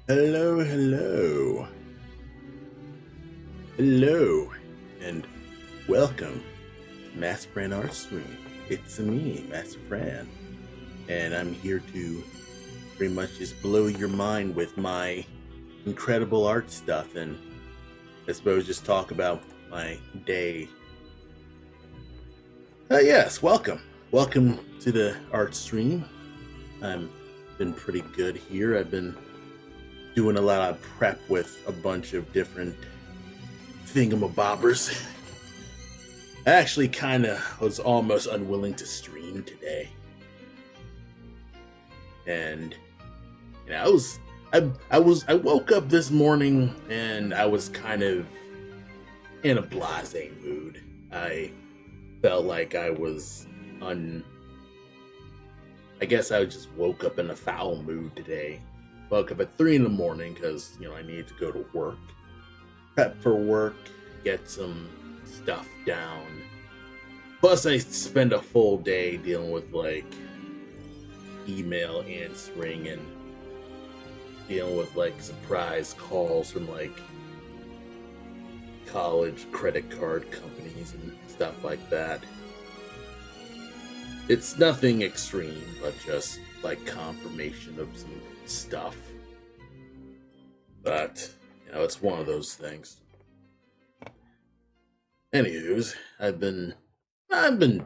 Hello, hello, and welcome to Master Fran Art Stream. It's me, Master Fran, and I'm here to pretty much just blow your mind with my incredible art stuff, and I suppose just talk about my day. Yes, welcome to the art stream. I've been pretty good here. I've been doing a lot of prep with a bunch of different thingamabobbers. I actually kind of was almost unwilling to stream today, and I woke up this morning and I was kind of in a blasé mood. I felt like I was I guess I just woke up in a foul mood today. Woke up at 3 in the morning because I needed to go to work, prep for work, get some stuff down. Plus, I spend a full day dealing with email answering and dealing with surprise calls from college credit card companies and stuff like that. It's nothing extreme, but just confirmation of some stuff. But it's one of those things. Anywho's, I've been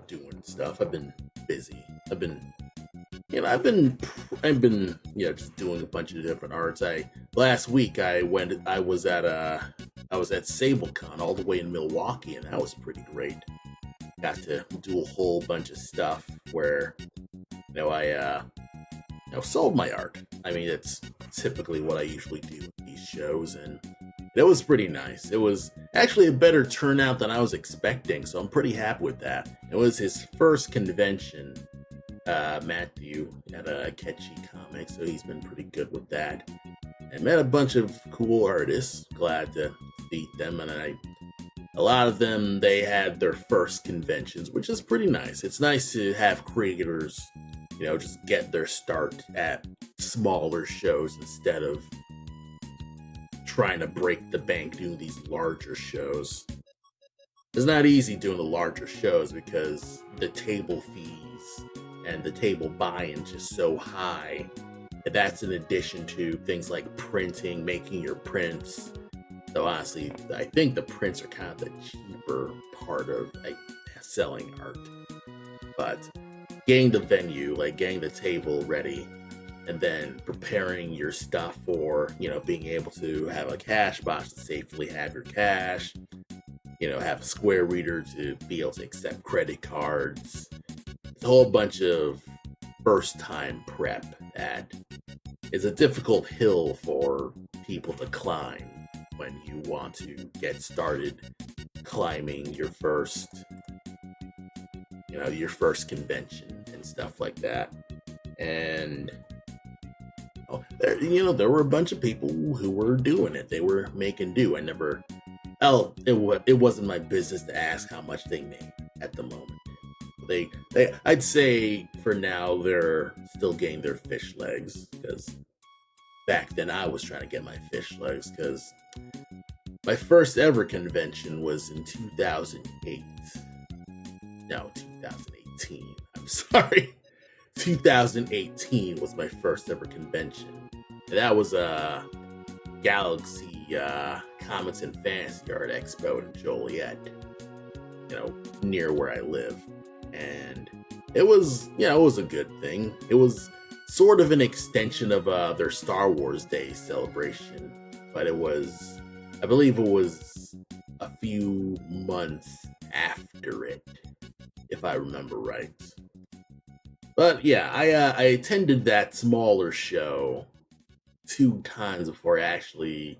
doing stuff. I've been busy. I've been just doing a bunch of different arts. Last week I was at SableCon all the way in Milwaukee, and that was pretty great. Got to do a whole bunch of stuff where I sold my art. I mean, it's typically what I usually do at these shows, and it was pretty nice. It was actually a better turnout than I was expecting, so I'm pretty happy with that. It was his first convention. Matthew had a catchy comic, so he's been pretty good with that. I met a bunch of cool artists. Glad to meet them, and a lot of them, they had their first conventions, which is pretty nice. It's nice to have creators, just get their start at smaller shows instead of trying to break the bank doing these larger shows. It's not easy doing the larger shows because the table fees and the table buy-in just so high. And that's in addition to things like printing, making your prints. So honestly, I think the prints are kind of the cheaper part of selling art. But getting the venue, getting the table ready, and then preparing your stuff for, being able to have a cash box to safely have your cash, have a square reader to be able to accept credit cards. It's a whole bunch of first-time prep that is a difficult hill for people to climb when you want to get started climbing your first convention and stuff like that. And there were a bunch of people who were doing it. They were making do. It wasn't my business to ask how much they made at the moment. I'd say for now they're still getting their fish legs, because back then I was trying to get my fish legs, because my first ever convention was in 2008. No, 2018. I'm sorry. 2018 was my first ever convention. And that was a Galaxy Comics and Fantasy Art Expo in Joliet, near where I live. And it was a good thing. It was sort of an extension of their Star Wars Day celebration, but I believe it was a few months after it, if I remember right. But yeah, I attended that smaller show 2 times before I actually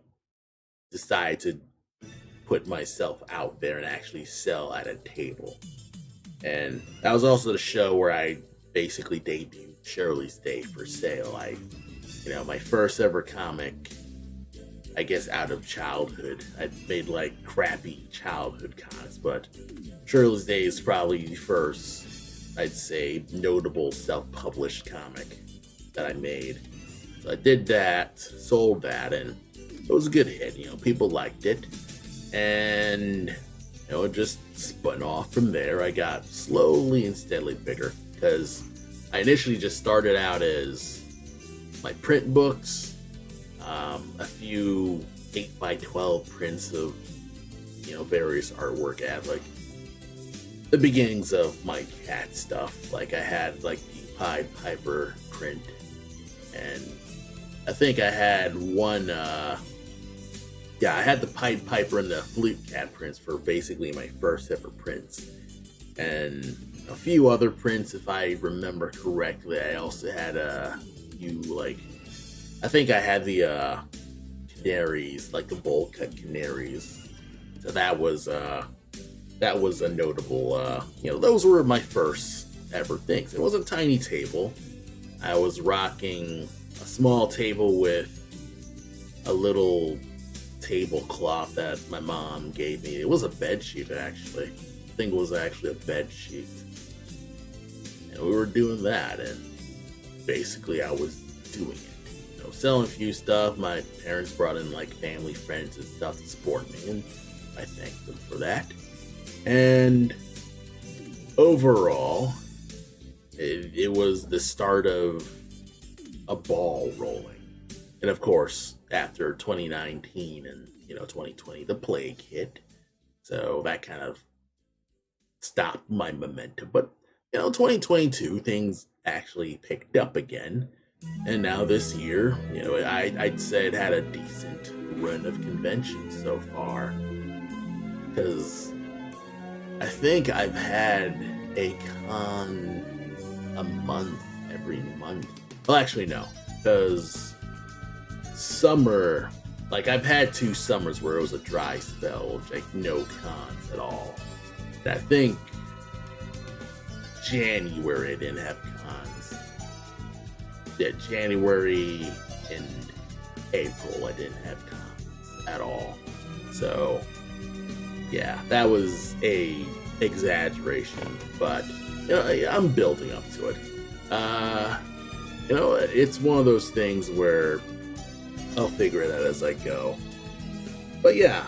decided to put myself out there and actually sell at a table. And that was also the show where I basically debuted Shirley's Day for Sale. My first ever comic, I guess, out of childhood. I made crappy childhood comics, but Shirley's Day is probably the first, I'd say, notable self-published comic that I made. So I did that, sold that, and it was a good hit. People liked it, and it just spun off from there. I got slowly and steadily bigger because I initially just started out as my print books, a few 8x12 prints of various artwork at like the beginnings of my cat stuff. Like I had like the Pied Piper print, and I think I had one. I had the Pied Piper and the Flute Cat prints for basically my first ever prints, and a few other prints, if I remember correctly. I also had a few I think I had the canaries, like the bowl cut canaries. So that was a notable. Those were my first ever things. It was a tiny table. I was rocking a small table with a little tablecloth that my mom gave me. It was a bed sheet, actually. I think it was actually a bed sheet. And we were doing that, and basically I was doing it. Selling a few stuff. My parents brought in like family, friends, and stuff to support me, and I thanked them for that. And overall, it was the start of a ball rolling. And of course, after 2019 and 2020, the plague hit, so that kind of stopped my momentum. But 2022, things actually picked up again, and now this year, I'd say it had a decent run of conventions so far, because I think I've had a con a month every month. Well, actually, no, because summer, I've had 2 summers where it was a dry spell, no cons at all. And I think January I didn't have cons. Yeah, January and April I didn't have cons at all. So yeah, that was a exaggeration, but I'm building up to it. It's one of those things where I'll figure it out as I go. But yeah,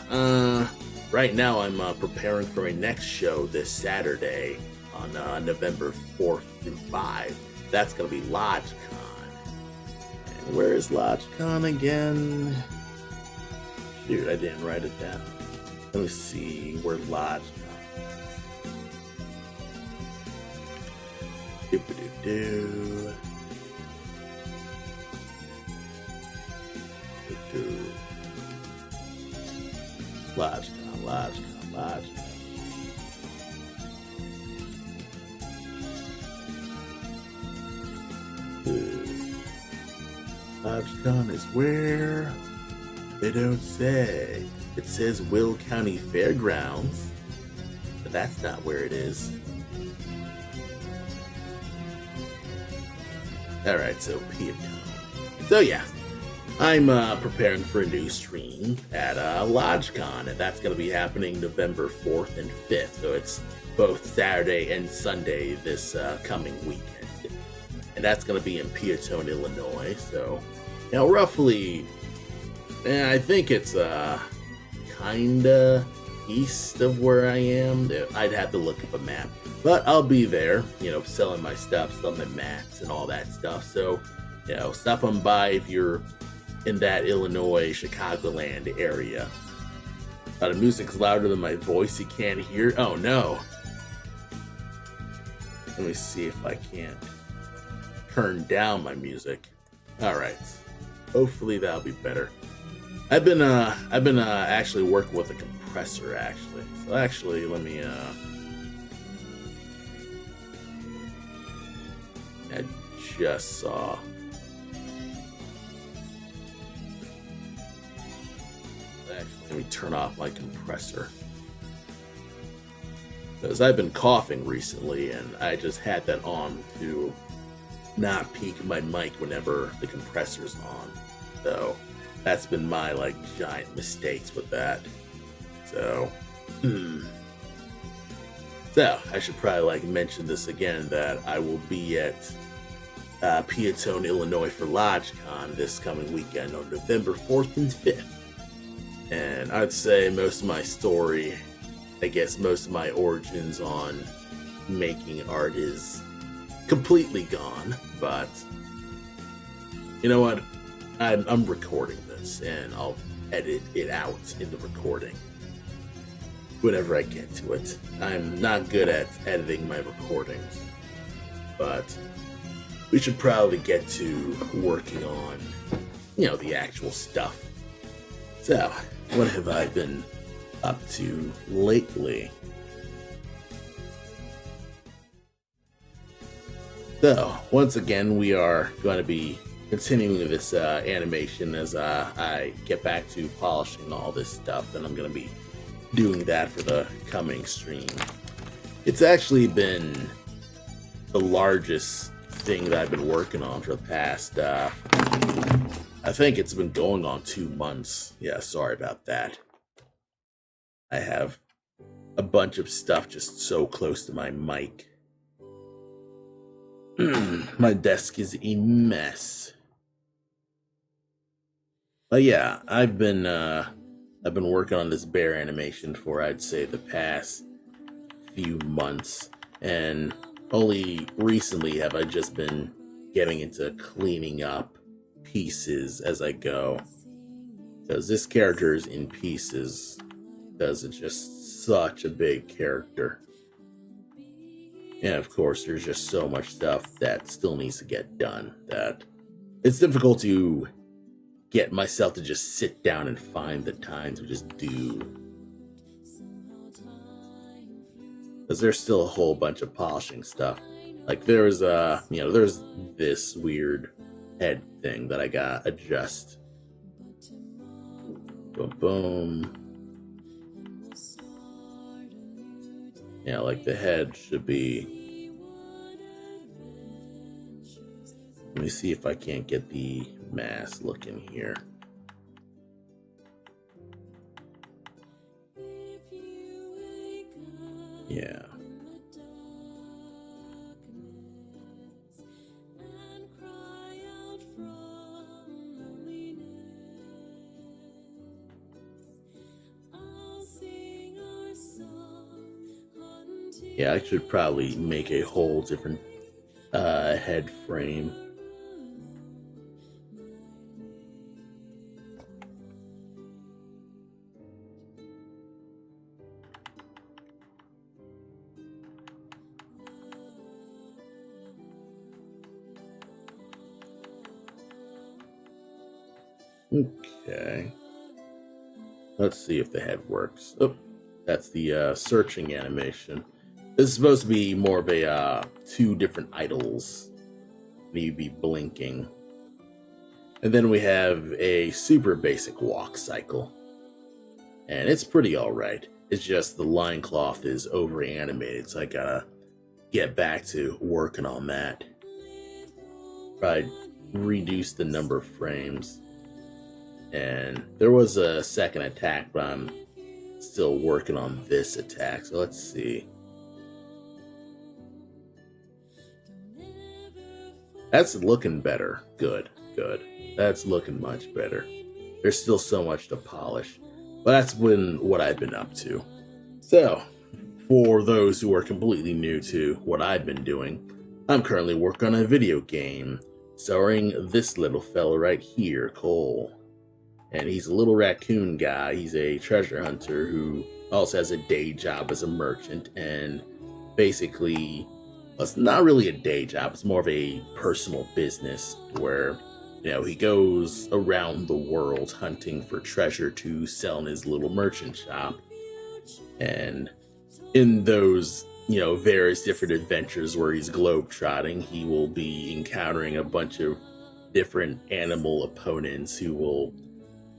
right now I'm preparing for my next show this Saturday on November 4th through 5. That's going to be LodgeCon. And where is LodgeCon again? Dude, I didn't write it down. Let me see where LodgeCon is. Doop-a-doo-doo. LodgeCon. LodgeCon is where? They don't say. It says Will County Fairgrounds, but that's not where it is. Alright, so Piedmont. So yeah, I'm preparing for a new stream at LodgeCon, and that's going to be happening November 4th and 5th. So it's both Saturday and Sunday this coming weekend. And that's going to be in Peatone, Illinois. So, roughly, I think it's kind of east of where I am. I'd have to look up a map. But I'll be there, selling my stuff, selling my mats and all that stuff. So, stop on by if you're in that Illinois, Chicagoland area. The music's louder than my voice. You can't hear. Oh no. Let me see if I can't turn down my music. All right. Hopefully that'll be better. I've been actually working with a compressor actually. So actually, let me I just saw. Let me turn off my compressor, because I've been coughing recently and I just had that on to not peak my mic whenever the compressor's on. So that's been my giant mistakes with that. So so I should probably mention this again, that I will be at Peatone, Illinois for LodgeCon this coming weekend on November 4th and 5th. And I'd say most of my story, I guess most of my origins on making art is completely gone, but you know what? I'm recording this and I'll edit it out in the recording whenever I get to it. I'm not good at editing my recordings, but we should probably get to working on, the actual stuff. So, what have I been up to lately? So, once again, we are going to be continuing this animation as I get back to polishing all this stuff, and I'm going to be doing that for the coming stream. It's actually been the largest thing that I've been working on for the past, I think it's been going on 2 months. Yeah, sorry about that. I have a bunch of stuff just so close to my mic. My desk is a mess. But yeah, I've been working on this bear animation for, I'd say, the past few months, and only recently have I just been getting into cleaning up pieces as I go, because this character is in pieces because it's just such a big character. And of course, there's just so much stuff that still needs to get done that it's difficult to get myself to just sit down and find the time to just do. Because there's still a whole bunch of polishing stuff. Like there's there's this weird head thing that I gotta adjust. Boom, boom. Yeah, like the head should be. Let me see if I can't get the mask looking here. Yeah. Yeah, I should probably make a whole different head frame. Okay. Let's see if the head works. Oh, that's the searching animation. This is supposed to be more of a 2 different idols. You'd be blinking. And then we have a super basic walk cycle. And it's pretty alright. It's just the line cloth is over animated, so I gotta get back to working on that. Probably reduce the number of frames. And there was a second attack, but I'm still working on this attack, so let's see. That's looking better. Good, good. That's looking much better. There's still so much to polish, but that's been what I've been up to. So, for those who are completely new to what I've been doing, I'm currently working on a video game starring this little fella right here, Cole. And he's a little raccoon guy. He's a treasure hunter who also has a day job as a merchant, and basically, it's not really a day job, it's more of a personal business where, he goes around the world hunting for treasure to sell in his little merchant shop. And in those, various different adventures where he's globetrotting, he will be encountering a bunch of different animal opponents who will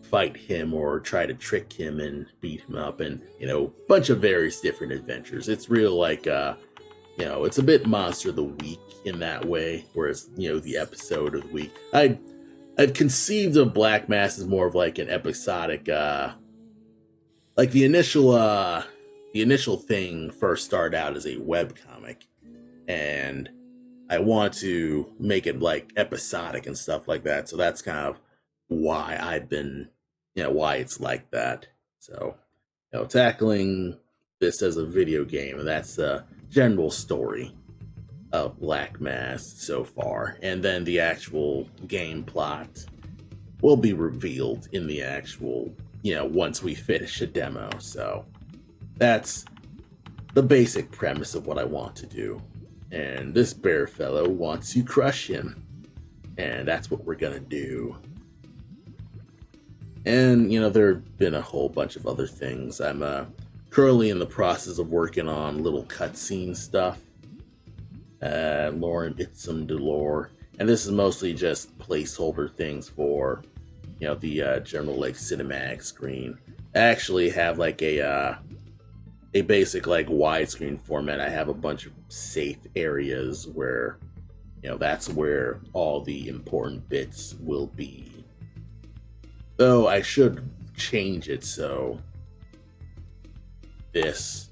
fight him or try to trick him and beat him up, and, a bunch of various different adventures. It's real like, it's a bit Monster of the Week in that way, whereas, the episode of the week. I've conceived of Black Mass as more of like an episodic, like the initial thing first started out as a webcomic, and I want to make it like episodic and stuff like that. So that's kind of why I've been, why it's like that. So, tackling this as a video game, and that's the general story of Black Mass so far. And then the actual game plot will be revealed in the actual, once we finish a demo. So that's the basic premise of what I want to do. And this bear fellow wants to crush him. And that's what we're gonna do. And, there have been a whole bunch of other things. I'm currently in the process of working on little cutscene stuff. Lorem Ipsum Dolor. And this is mostly just placeholder things for, the general, like, cinematic screen. I actually have, like, a basic, like, widescreen format. I have a bunch of safe areas where, that's where all the important bits will be. Though I should change it so this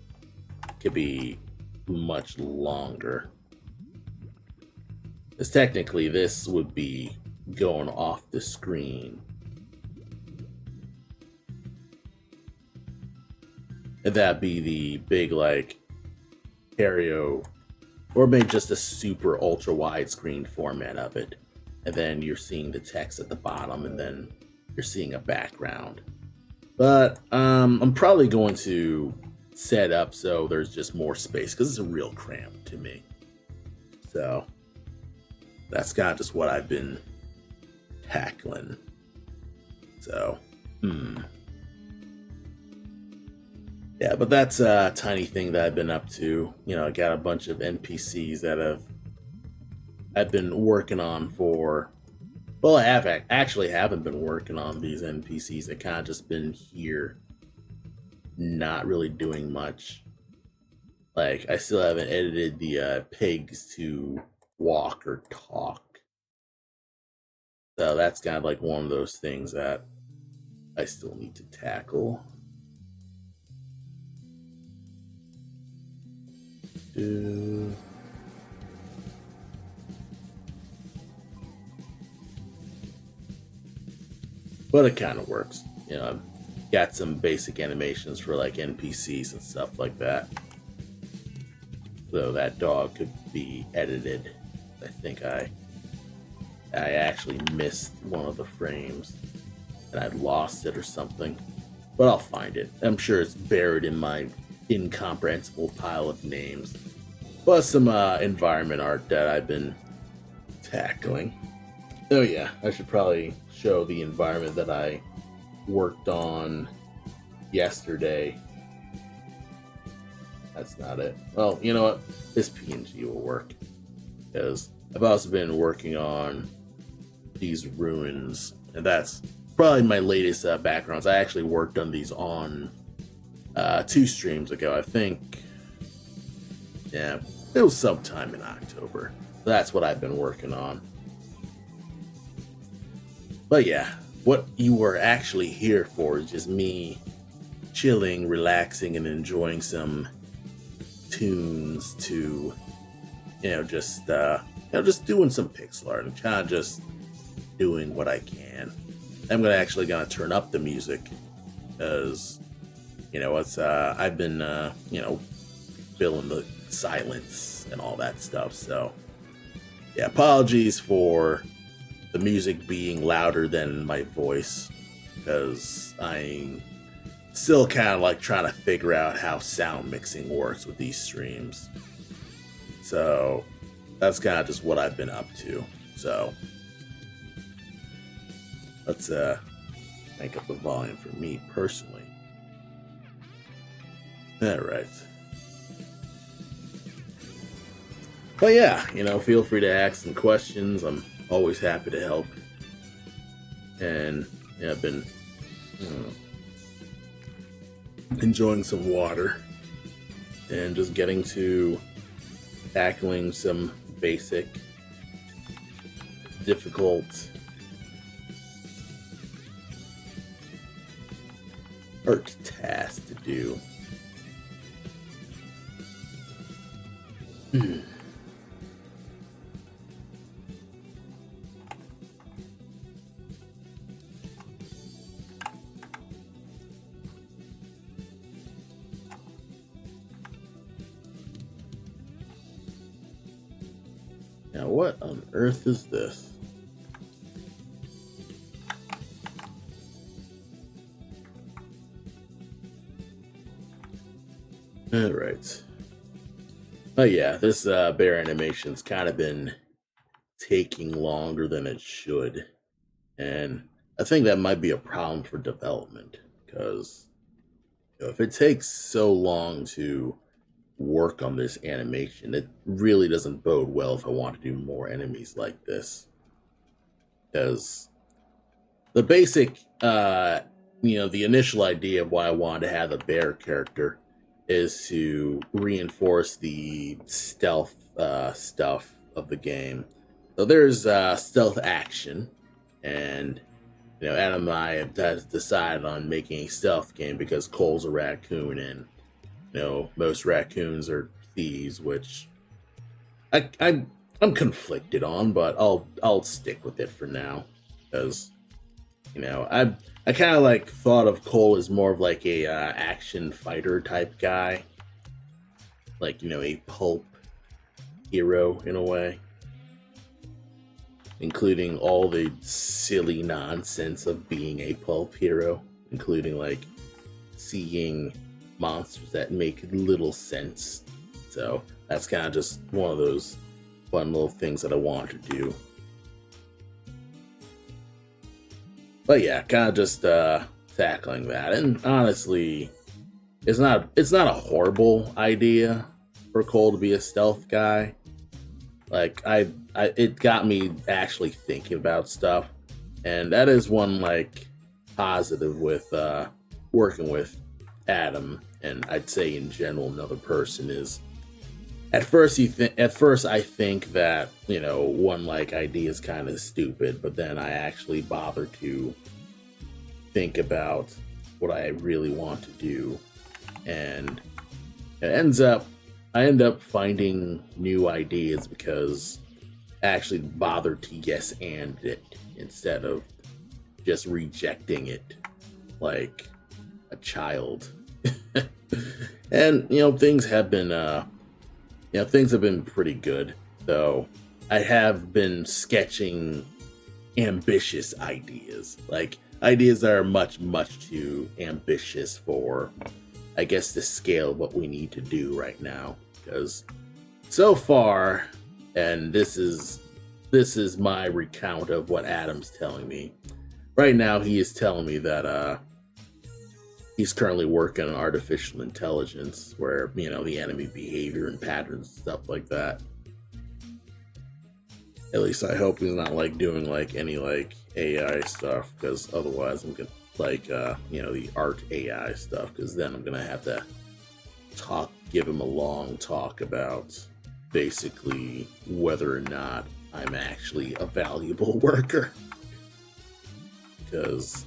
could be much longer. Because technically this would be going off the screen. And that'd be the big, like, stereo, or maybe just a super ultra widescreen format of it. And then you're seeing the text at the bottom, and then you're seeing a background. But I'm probably going to set up so there's just more space, because it's a real cramp to me. So that's kind of just what I've been tackling. So, yeah, but that's a tiny thing that I've been up to. I got a bunch of NPCs that I've been working on for. Well, I haven't been working on these NPCs. I've kind of just been here, not really doing much. Like, I still haven't edited the pigs to walk or talk. So that's kind of like one of those things that I still need to tackle. But it kind of works. I've got some basic animations for like NPCs and stuff like that. So that dog could be edited. I think I actually missed one of the frames and I lost it or something. But I'll find it. I'm sure it's buried in my incomprehensible pile of names. Plus some environment art that I've been tackling. Oh yeah, I should probably show the environment that I worked on yesterday. That's not it. Well, you know what? This PNG will work. Because I've also been working on these ruins. And that's probably my latest backgrounds. I actually worked on these on 2 streams ago, I think. Yeah, it was sometime in October. That's what I've been working on. But yeah, what you were actually here for is just me chilling, relaxing, and enjoying some tunes to, just doing some pixel art and kind of just doing what I can. I'm actually gonna turn up the music because, I've been, feeling the silence and all that stuff. So yeah, apologies for the music being louder than my voice, because I'm still kind of like trying to figure out how sound mixing works with these streams. So that's kind of just what I've been up to. So let's crank up the volume for me personally. All right. But yeah, feel free to ask some questions. I'm always happy to help. And yeah, I've been enjoying some water and just getting to tackling some basic, difficult art tasks to do. Now, what on earth is this? Alright. Oh yeah, this bear animation's kind of been taking longer than it should. And I think that might be a problem for development. Because if it takes so long to work on this animation, it really doesn't bode well if I want to do more enemies like this. Because the basic, the initial idea of why I wanted to have a bear character is to reinforce the stealth stuff of the game. So there's stealth action, and Adam and I have decided on making a stealth game because Cole's a raccoon, and most raccoons are thieves, which I'm conflicted on, but I'll stick with it for now because I kind of like thought of Cole as more of like a action fighter type guy, like a pulp hero in a way, including all the silly nonsense of being a pulp hero, including like seeing monsters that make little sense. So that's kind of just one of those fun little things that I want to do. But yeah, kind of just tackling that. And honestly, it's not a horrible idea for Cole to be a stealth guy. Like it got me actually thinking about stuff, and that is one like positive with working with Adam, and I'd say in general another person is at first I think that one like idea is kind of stupid, but then I actually bother to think about what I really want to do, and I end up finding new ideas because I actually bothered to yes and it instead of just rejecting it like a child. And things have been pretty good, though. I have been sketching ambitious ideas, like ideas that are much too ambitious for, I guess, the scale of what we need to do right now. Because so far, and this is my recount of what Adam's telling me right now. He is telling me that he's currently working on artificial intelligence, where the enemy behavior and patterns and stuff like that. At least I hope he's not like doing like any like AI stuff, because otherwise I'm gonna like the art AI stuff, because then I'm gonna have to give him a long talk about basically whether or not I'm actually a valuable worker, because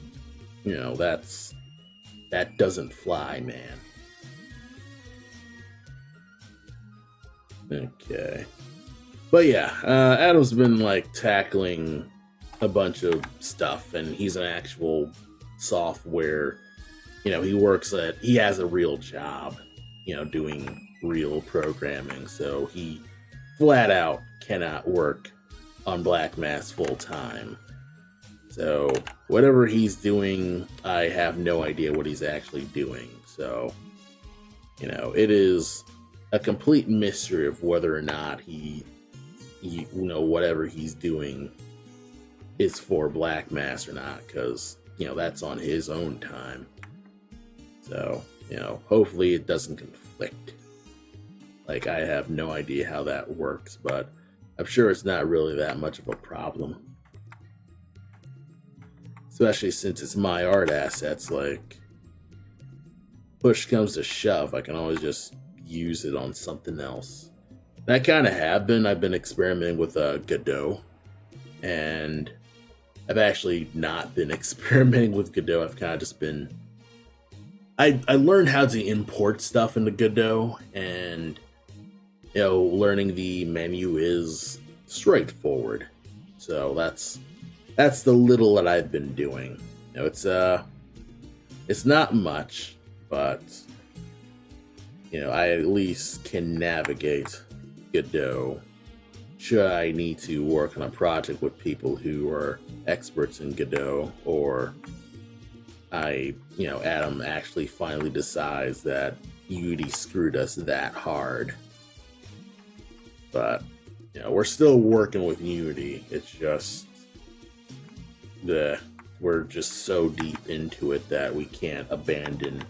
that doesn't fly, man. Okay. But yeah, Adam's been like tackling a bunch of stuff, and he's an actual software. He has a real job, doing real programming. So he flat out cannot work on Black Mass full time. So whatever he's doing, I have no idea what he's actually doing. So, it is a complete mystery of whether or not he whatever he's doing is for Black Mass or not, because that's on his own time. So hopefully it doesn't conflict. Like, I have no idea how that works, but I'm sure it's not really that much of a problem, especially since it's my art assets. Like, push comes to shove, I can always just use it on something else. And I kind of have been. I've been experimenting with Godot, and I've actually not been experimenting with Godot. I've kind of just been. I learned how to import stuff into Godot, and learning the menu is straightforward. So that's the little that I've been doing. It's not much, but I at least can navigate Godot should I need to work on a project with people who are experts in Godot, or Adam actually finally decides that Unity screwed us that hard. But, we're still working with Unity. It's just we're just so deep into it that we can't abandon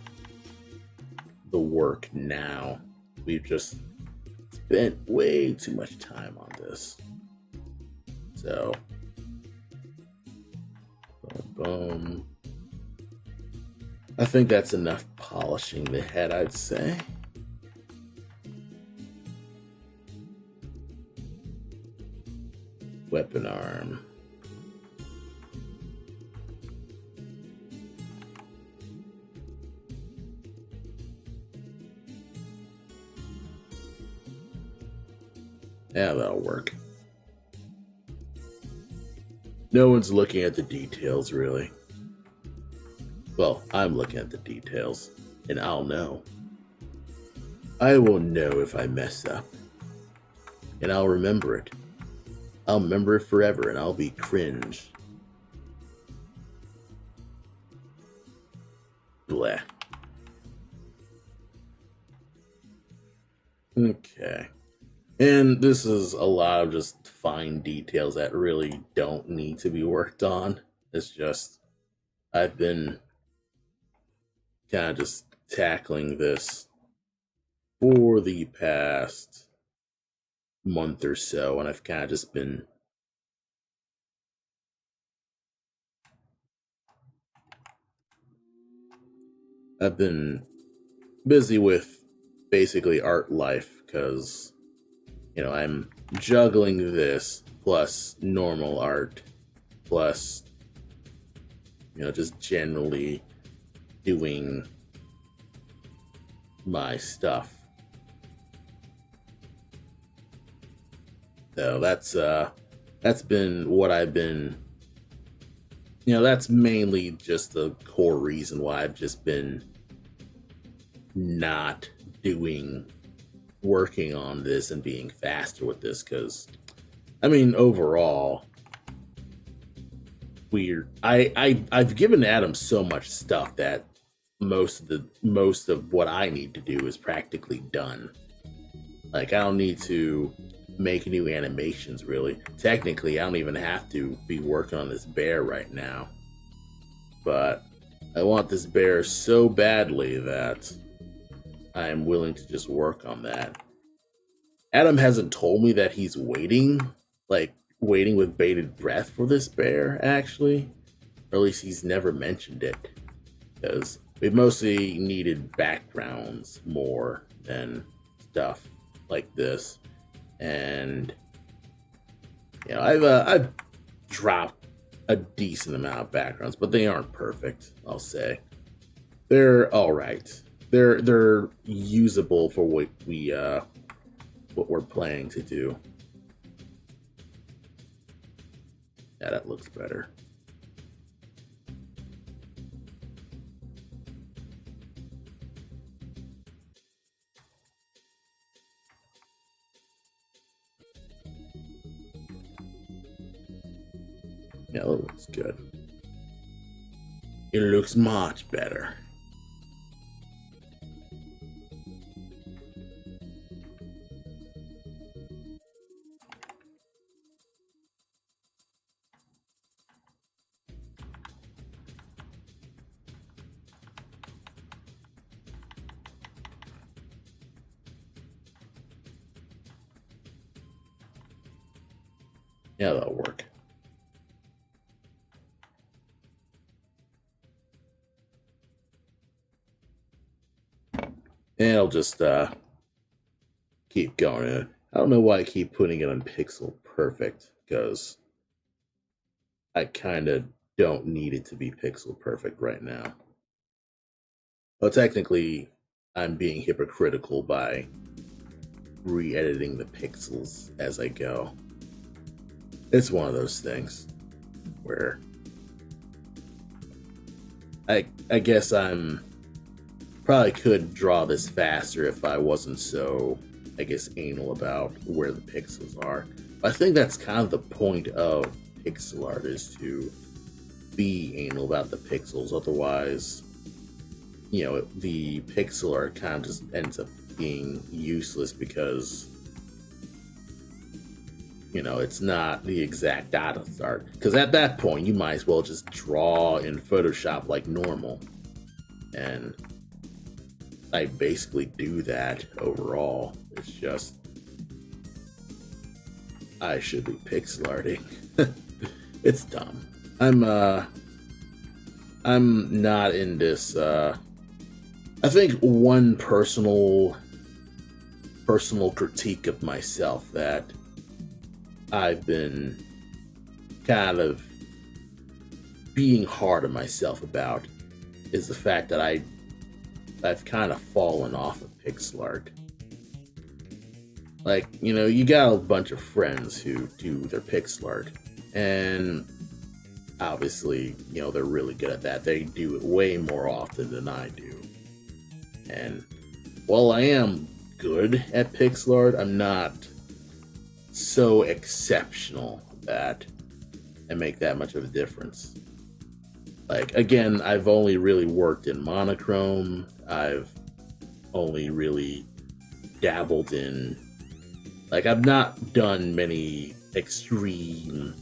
the work now. We've just spent way too much time on this. So, boom. I think that's enough polishing the head, I'd say. Weapon arm. Yeah, that'll work. No one's looking at the details, really. Well, I'm looking at the details, and I'll know. I will know if I mess up. And I'll remember it. I'll remember it forever, and I'll be cringe. Bleh. Okay. And this is a lot of just fine details that really don't need to be worked on. It's just, I've been kind of just tackling this for the past month or so, and I've kind of just been busy with basically art life, because I'm juggling this plus normal art plus just generally doing my stuff. So that's been what I've been, that's mainly just the core reason why I've just been not working on this and being faster with this, because overall I've given Adam so much stuff that most of what I need to do is practically done. Like, I don't need to make new animations, really. Technically, I don't even have to be working on this bear right now, but I want this bear so badly that I am willing to just work on that. Adam hasn't told me that he's waiting with bated breath for this bear, actually. Or at least he's never mentioned it. Because we've mostly needed backgrounds more than stuff like this. And, I've dropped a decent amount of backgrounds, but they aren't perfect, I'll say. They're alright. They're usable for what we're planning to do. Yeah, that looks better. Yeah, that looks good. It looks much better. Yeah, that'll work. And I'll just keep going. I don't know why I keep putting it on pixel perfect, because I kind of don't need it to be pixel perfect right now. Well, technically, I'm being hypocritical by re-editing the pixels as I go. It's one of those things where I guess I'm probably could draw this faster if I wasn't so, anal about where the pixels are. I think that's kind of the point of pixel art, is to be anal about the pixels. Otherwise, the pixel art kind of just ends up being useless because it's not the exact data art. Because at that point, you might as well just draw in Photoshop like normal. And I basically do that overall. It's just I should be pixel arting. It's dumb. I'm not in this. I think one personal critique of myself that I've been kind of being hard on myself about is the fact that I've kind of fallen off of pixel art. Like, you got a bunch of friends who do their pixel art, and obviously, they're really good at that. They do it way more often than I do. And while I am good at pixel art, I'm not so exceptional that I make that much of a difference. Like, again, I've only really worked in monochrome. I've only really dabbled in, like, I've not done many extreme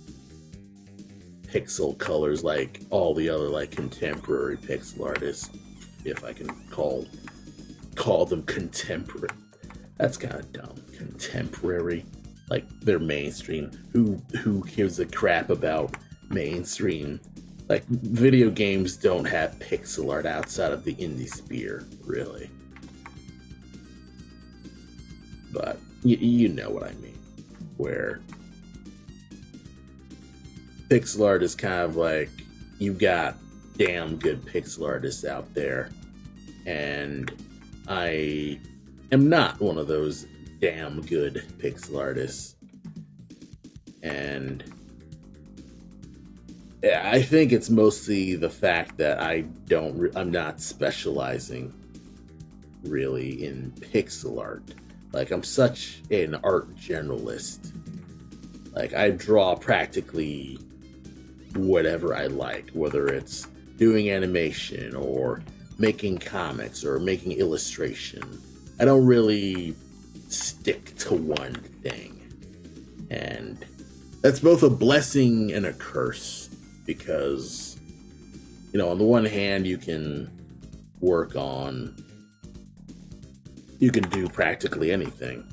pixel colors like all the other, like, contemporary pixel artists, if I can call them contemporary. That's kind of dumb. Contemporary, like, they're mainstream. Who gives a crap about mainstream? Like, video games don't have pixel art outside of the indie sphere, really. But you know what I mean. Where pixel art is kind of like, you've got damn good pixel artists out there, and I am not one of those damn good pixel artists. And yeah, I think it's mostly the fact that I'm not specializing really in pixel art. Like, I'm such an art generalist. Like, I draw practically whatever I like, whether it's doing animation or making comics or making illustration. I don't really stick to one thing. And that's both a blessing and a curse, because, on the one hand, you can do practically anything.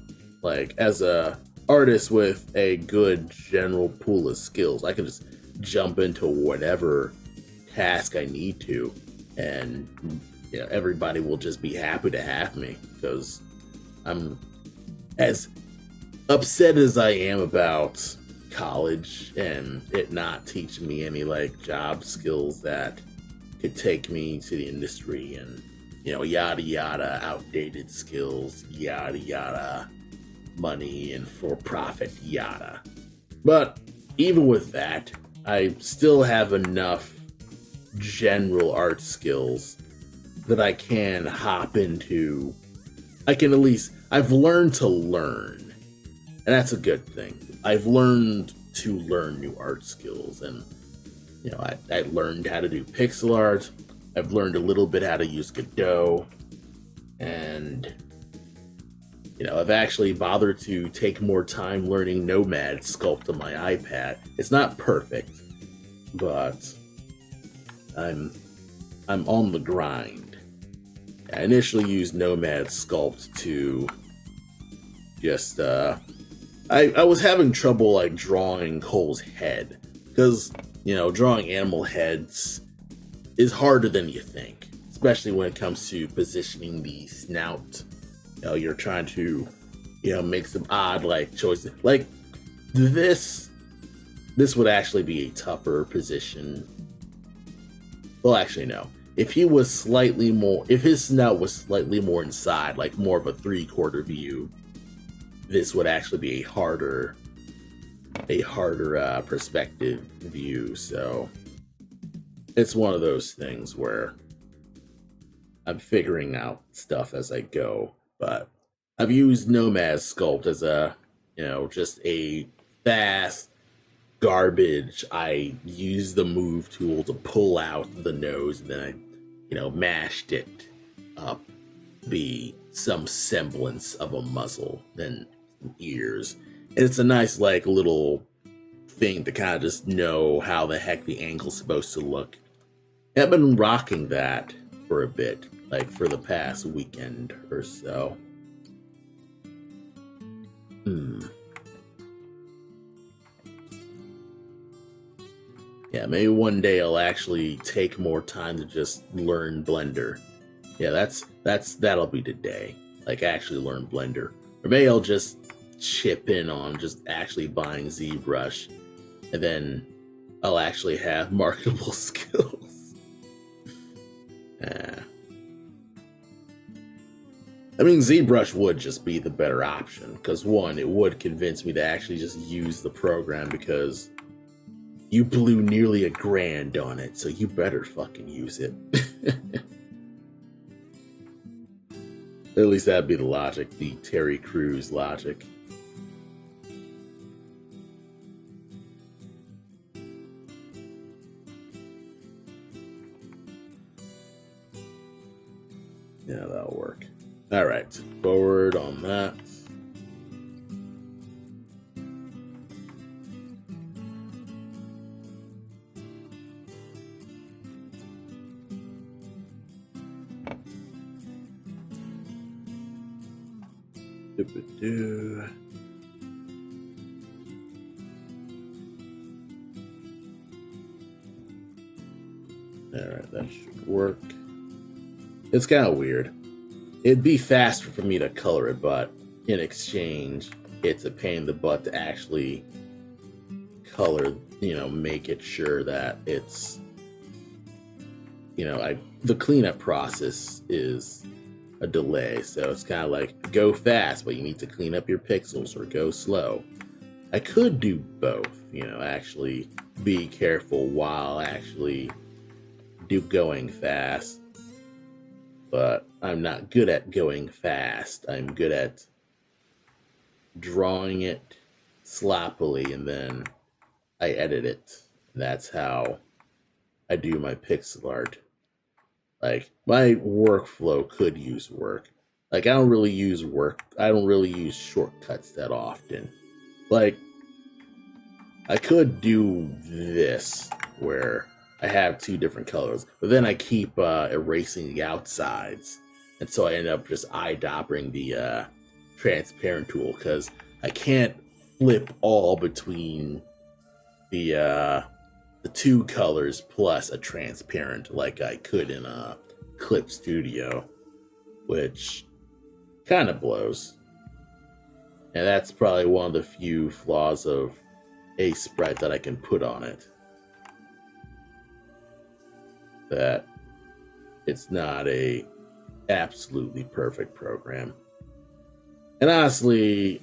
Like, as a artist with a good general pool of skills, I can just jump into whatever task I need to, and everybody will just be happy to have me, because I'm as upset as I am about college and it not teaching me any, like, job skills that could take me to the industry, and yada yada, outdated skills, yada yada, money and for profit, yada. But even with that, I still have enough general art skills that I can hop into. I've learned to learn, and that's a good thing. I've learned to learn new art skills, and I learned how to do pixel art. I've learned a little bit how to use Godot, and I've actually bothered to take more time learning Nomad Sculpt on my iPad. It's not perfect, but I'm on the grind. I initially used Nomad Sculpt to just I was having trouble, like, drawing Cole's head, because drawing animal heads is harder than you think, especially when it comes to positioning the snout. You're trying to make some odd, like, choices. Like, this would actually be a tougher position. Well, actually, no. If his snout was slightly more inside, like more of a 3/4 view, this would actually be a harder perspective view. So it's one of those things where I'm figuring out stuff as I go. But I've used Nomad Sculpt as a just a fast garbage, I used the move tool to pull out the nose, and then I, mashed it up, be some semblance of a muzzle, then some ears. And it's a nice, like, little thing to kind of just know how the heck the angle's supposed to look. I've been rocking that for a bit, like for the past weekend or so. Hmm. Yeah, maybe one day I'll actually take more time to just learn Blender. Yeah, that'll be today. Like actually learn Blender. Or maybe I'll just chip in on just actually buying ZBrush, and then I'll actually have marketable skills. I mean, ZBrush would just be the better option, because one, it would convince me to actually just use the program, because you blew nearly $1,000 on it, so you better fucking use it. At least that'd be the logic, the Terry Crews logic. Yeah, that'll work. All right, forward on that. Do-ba-do. Alright, that should work. It's kind of weird. It'd be faster for me to color it, but in exchange, it's a pain in the butt to actually color, make it sure that it's, the cleanup process is a delay. So it's kind of like go fast, but you need to clean up your pixels, or go slow. I could do both, actually be careful while actually going fast. But I'm not good at going fast. I'm good at drawing it sloppily, and then I edit it. That's how I do my pixel art. Like, my workflow could use work. Like, I don't really use shortcuts that often. Like, I could do this, where I have two different colors, but then I keep erasing the outsides. And so I end up just eyedopping the transparent tool, because I can't flip all between the two colors plus a transparent like I could in a Clip Studio, which kind of blows. And that's probably one of the few flaws of a sprite that I can put on it. That it's not a absolutely perfect program. And honestly,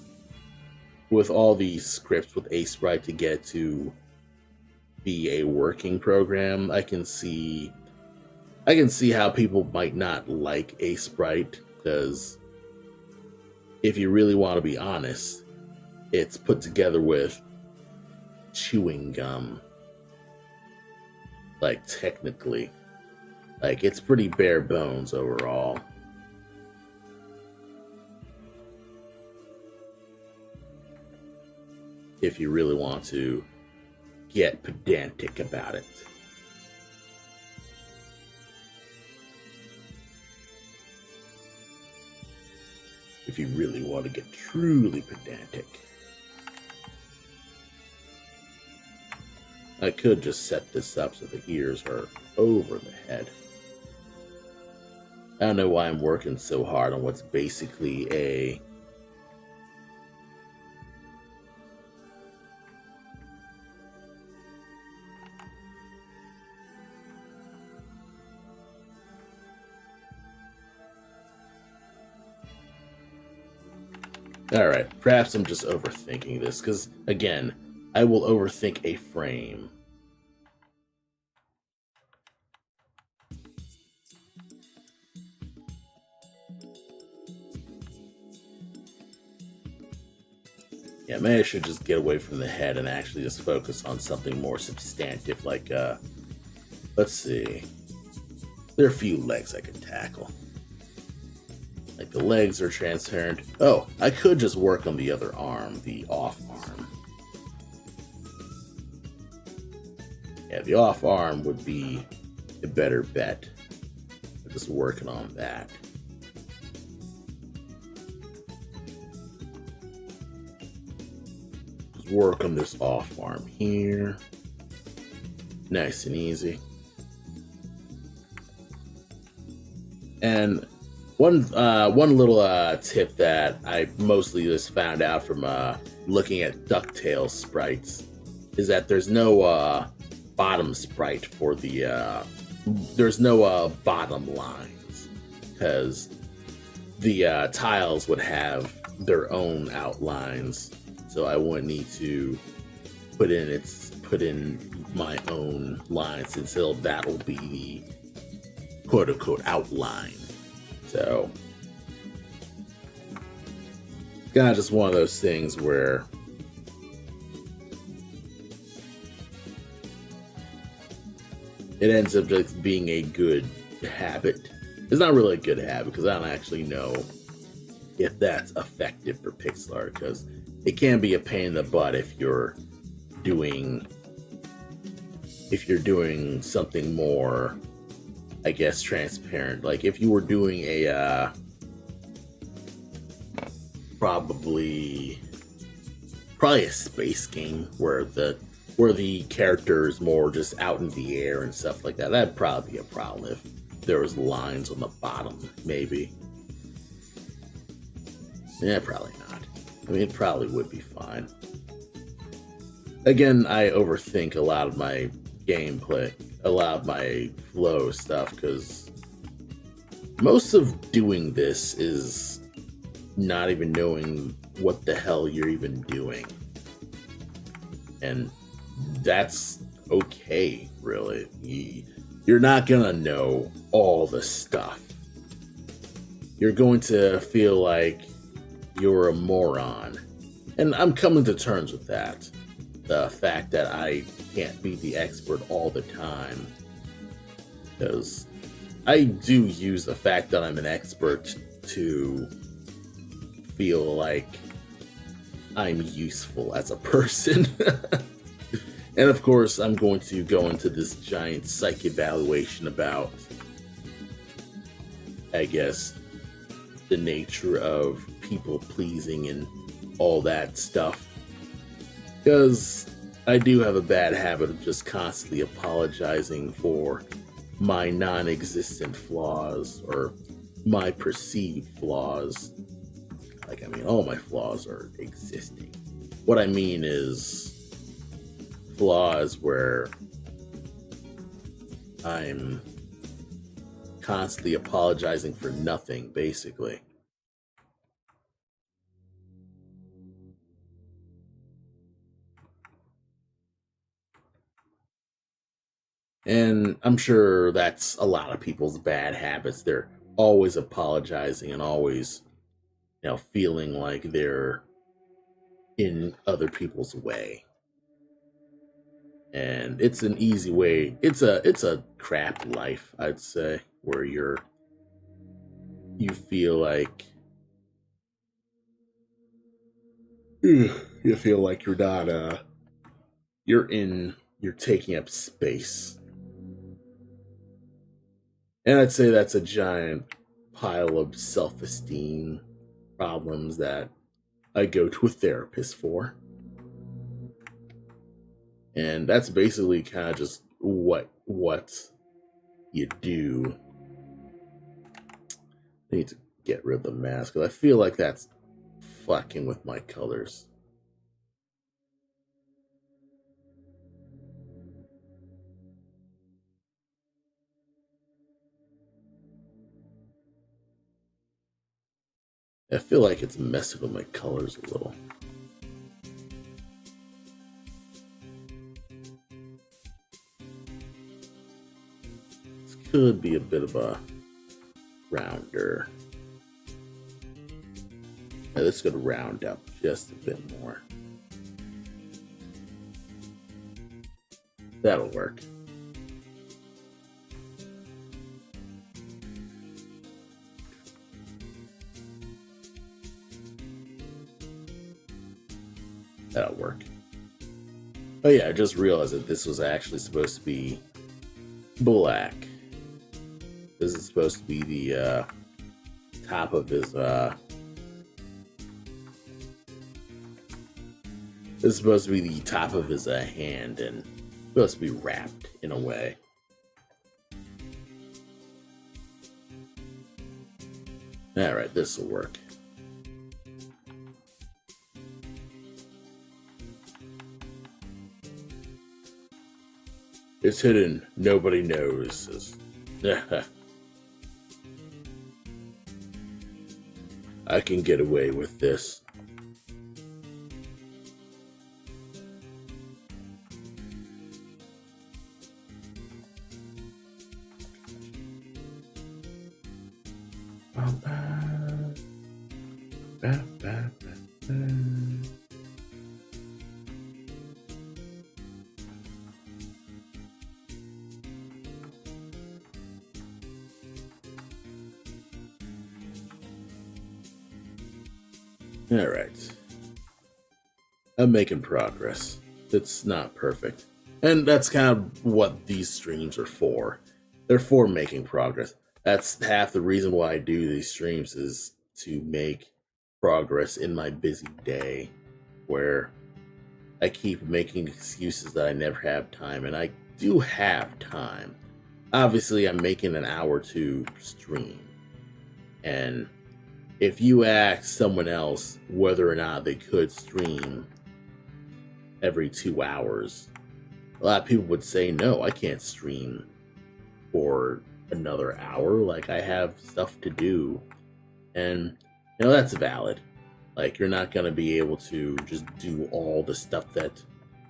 with all these scripts with a sprite to get to be a working program, I can see how people might not like a sprite, because if you really want to be honest, it's put together with chewing gum. Like, technically, like, it's pretty bare bones overall. If you really want to get pedantic about it. If you really want to get truly pedantic. I could just set this up so the ears are over the head. I don't know why I'm working so hard on what's basically a Alright, perhaps I'm just overthinking this, because, again, I will overthink a frame. Yeah, maybe I should just get away from the head and actually just focus on something more substantive, like, let's see. There are a few legs I could tackle. Like, the legs are transparent. Oh, I could just work on the other arm, the off arm. Yeah, the off arm would be a better bet. I'm just working on that. Just work on this off arm here. Nice and easy. And one little tip that I mostly just found out from looking at DuckTales sprites is that there's no bottom sprite for the there's no bottom lines, because the tiles would have their own outlines, so I wouldn't need to put in my own lines until that'll be the quote unquote outline. So kind of just one of those things where it ends up just being a good habit. It's not really a good habit because I don't actually know if that's effective for pixel art, because it can be a pain in the butt if you're doing something more, I guess, transparent. Like if you were doing a probably a space game where the character is more just out in the air and stuff like that, that'd probably be a problem if there was lines on the bottom, maybe. Yeah, probably not. I mean, it probably would be fine. Again, I overthink a lot of my gameplay, a lot of my flow stuff, because most of doing this is not even knowing what the hell you're even doing. And that's okay, really. You're not gonna know all the stuff. You're going to feel like you're a moron. And I'm coming to terms with that. The fact that I can't be the expert all the time. Because I do use the fact that I'm an expert to feel like I'm useful as a person. And of course, I'm going to go into this giant psych evaluation about, I guess, the nature of people pleasing and all that stuff. Because I do have a bad habit of just constantly apologizing for my non-existent flaws or my perceived flaws. Like, I mean, all my flaws are existing. What I mean is flaws where I'm constantly apologizing for nothing, basically. And I'm sure that's a lot of people's bad habits. They're always apologizing and always, feeling like they're in other people's way. And it's an easy way. It's a crap life, I'd say, where you feel like you feel like you're not you're taking up space. And I'd say that's a giant pile of self-esteem problems that I go to a therapist for. And that's basically kind of just what you do. I need to get rid of the mask because I feel like that's fucking with my colors. I feel like it's messing with my colors a little. This could be a bit of a rounder. Now, this could round up just a bit more. That'll work. That'll work. Oh yeah, I just realized that this was actually supposed to be black. This is supposed to be the top of his this is supposed to be the top of his hand, and supposed to be wrapped in a way. Alright, this will work. It's hidden, nobody knows. I can get away with this. Alright. I'm making progress. It's not perfect. And that's kind of what these streams are for. They're for making progress. That's half the reason why I do these streams, is to make progress in my busy day, where I keep making excuses that I never have time, and I do have time. Obviously, I'm making an hour to stream, and if you ask someone else whether or not they could stream every 2 hours, a lot of people would say, no, I can't stream for another hour. Like, I have stuff to do. And, you know, that's valid. Like, you're not going to be able to just do all the stuff that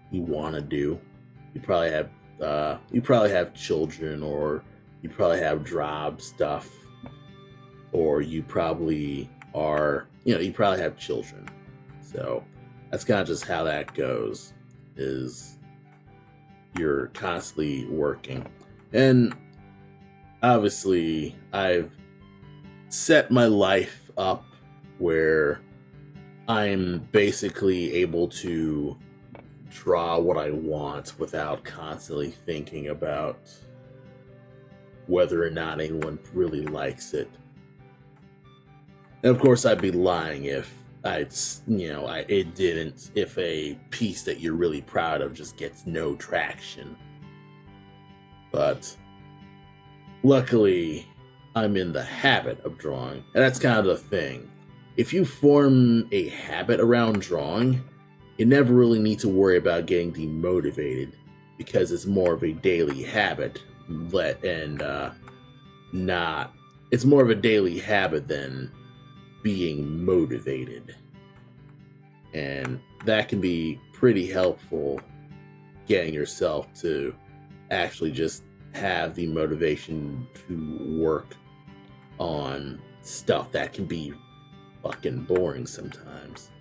you want to do. You probably have children, or you probably have job stuff, or you probably you probably have children. So that's kind of just how that goes, is you're constantly working. And obviously, I've set my life up where I'm basically able to draw what I want without constantly thinking about whether or not anyone really likes it. And of course, I'd be lying if it didn't. If a piece that you're really proud of just gets no traction. But luckily, I'm in the habit of drawing, and that's kind of the thing. If you form a habit around drawing, you never really need to worry about getting demotivated, because it's more of a daily habit. It's more of a daily habit than being motivated, and that can be pretty helpful, getting yourself to actually just have the motivation to work on stuff that can be fucking boring sometimes.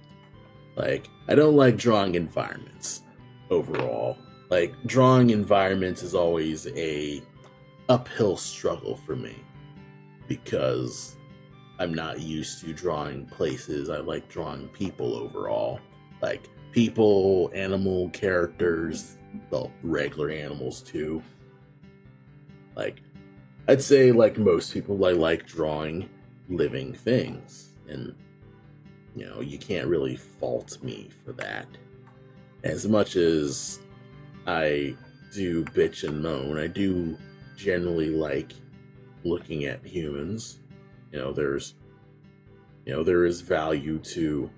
Like, I don't like drawing environments overall. Like, drawing environments is always a uphill struggle for me, because I'm not used to drawing places. I like drawing people overall. Like, people, animal characters, well, regular animals too. Like, I'd say, like most people, I like drawing living things. And, you can't really fault me for that. As much as I do bitch and moan, I do generally like looking at humans. There is value to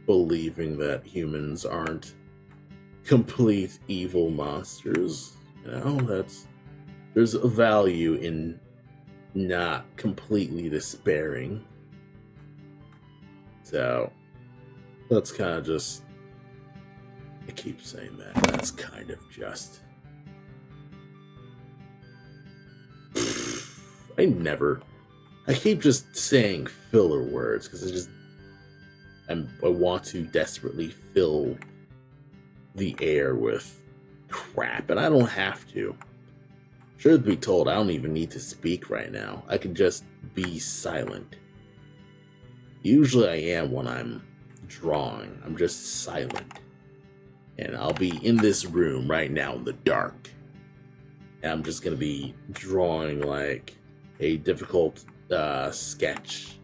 believing that humans aren't complete evil monsters. There's a value in not completely despairing. So that's kind of just, I keep saying that. That's kind of just. I keep just saying filler words because I want to desperately fill the air with crap, and I don't have to. Truth be told, I don't even need to speak right now. I can just be silent. Usually I am when I'm drawing. I'm just silent. And I'll be in this room right now in the dark. And I'm just going to be drawing like a difficult sketch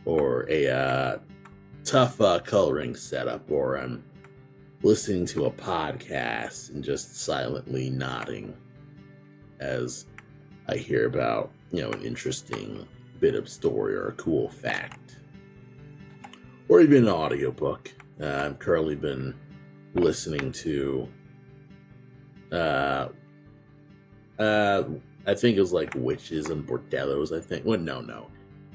or a tough coloring setup, or I'm listening to a podcast and just silently nodding as I hear about, an interesting bit of story or a cool fact. Or even an audiobook. I've currently been listening to I think it was like Witches and Bordellos, I think. Well, no.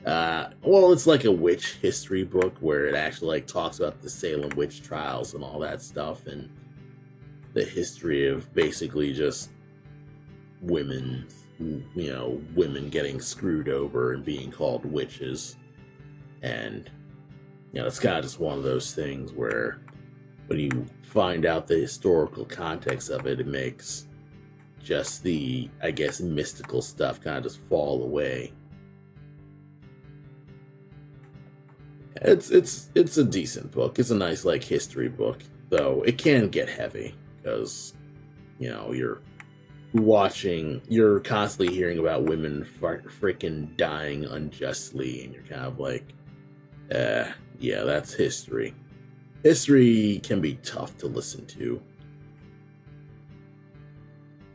Well, it's like a witch history book where it actually like talks about the Salem witch trials and all that stuff, and the history of basically just women, women getting screwed over and being called witches. And, it's kind of just one of those things where when you find out the historical context of it, it makes just the, I guess, mystical stuff kind of just fall away. It's a decent book. It's a nice like history book, though it can get heavy because you're constantly hearing about women freaking dying unjustly, and you're kind of like, yeah, that's history. History can be tough to listen to.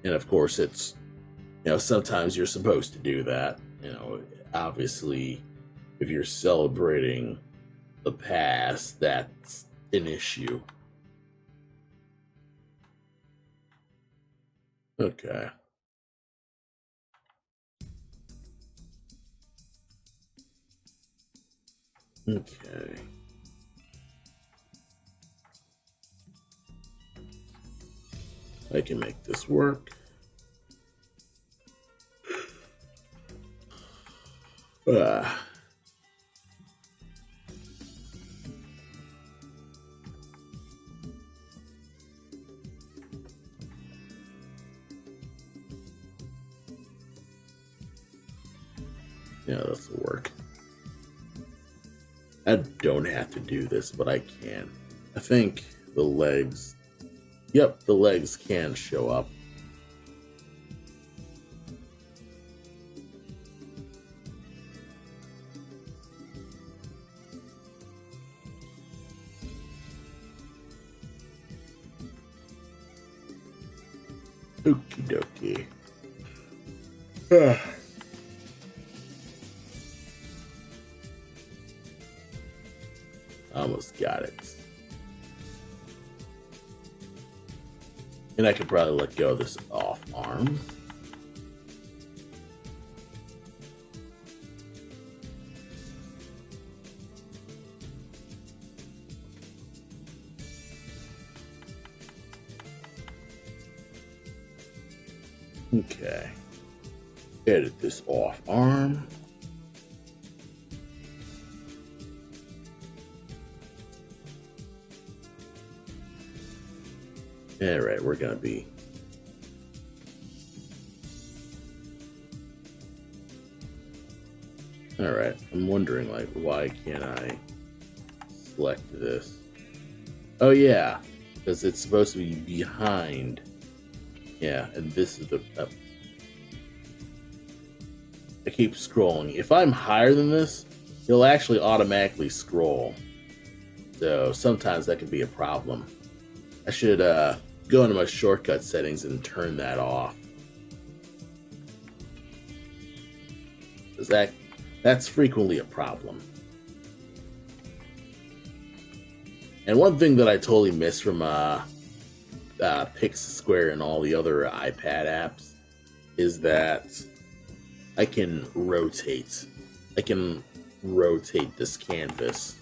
And of course, it's, sometimes you're supposed to do that. Obviously, if you're celebrating the past, that's an issue. Okay. Okay. I can make this work. Ah. Yeah, this will work. I don't have to do this, but I can. I think the legs... Yep, the legs can show up. Okie dokie. Almost got it. And I could probably let go of this off arm. Okay. Edit this off arm. Alright, we're gonna be... Alright, I'm wondering, like, why can't I select this? Oh yeah, because it's supposed to be behind. Yeah, and this is the... I keep scrolling. If I'm higher than this, it'll actually automatically scroll. So sometimes that could be a problem. I should go into my shortcut settings and turn that off. Because that's frequently a problem. And one thing that I totally missed from Square and all the other iPad apps is that I can rotate. I can rotate this canvas.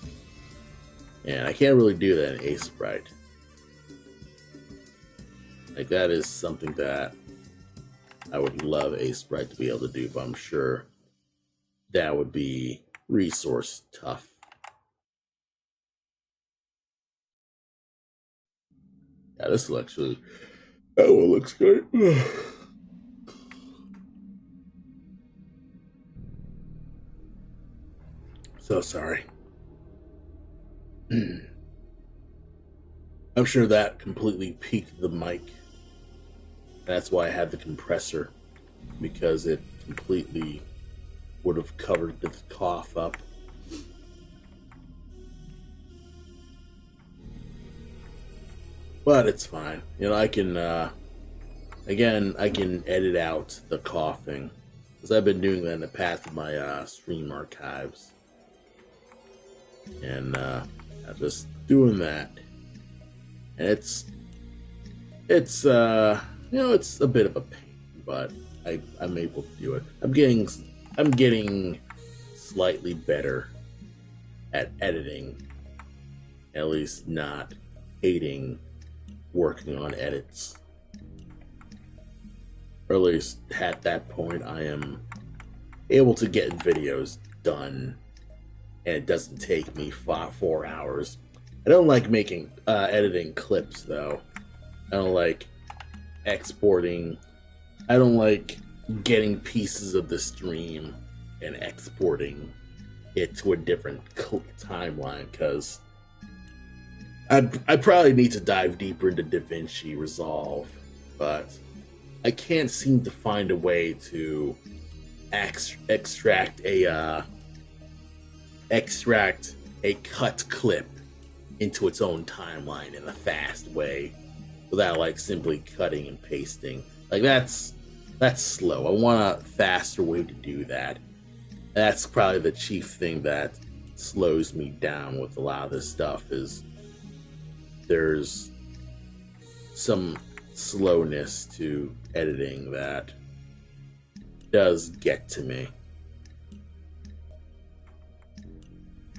And I can't really do that in Sprite. Like, that is something that I would love Sprite to be able to do, but I'm sure that would be resource tough. Yeah, this will actually That one looks good. So sorry. I'm sure that completely peaked the mic. That's why I had the compressor, because it completely would have covered the cough up. But it's fine. You know, I can, again, I can edit out the coughing. Because I've been doing that in the past with my stream archives. And I'm just doing that. And it's a bit of a pain, but I'm able to do it. I'm getting slightly better at editing, at least not hating working on edits. Or at least at that point I am able to get videos done and it doesn't take me 4 hours. I don't like making editing clips though. I don't like exporting. I don't like getting pieces of the stream and exporting it to a different timeline because I probably need to dive deeper into DaVinci Resolve, but I can't seem to find a way to extract a cut clip into its own timeline in a fast way without like simply cutting and pasting. Like that's slow. I want a faster way to do that. That's probably the chief thing that slows me down with a lot of this stuff is there's some slowness to editing that does get to me.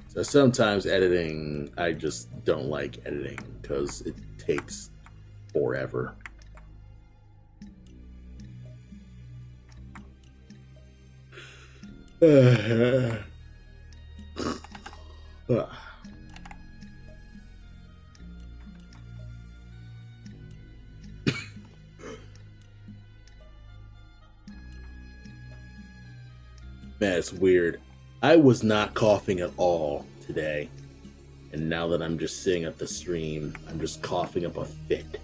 So sometimes editing, I just don't like editing because it takes forever. Man, it's weird. I was not coughing at all today. And now that I'm just sitting at the stream, I'm just coughing up a fit.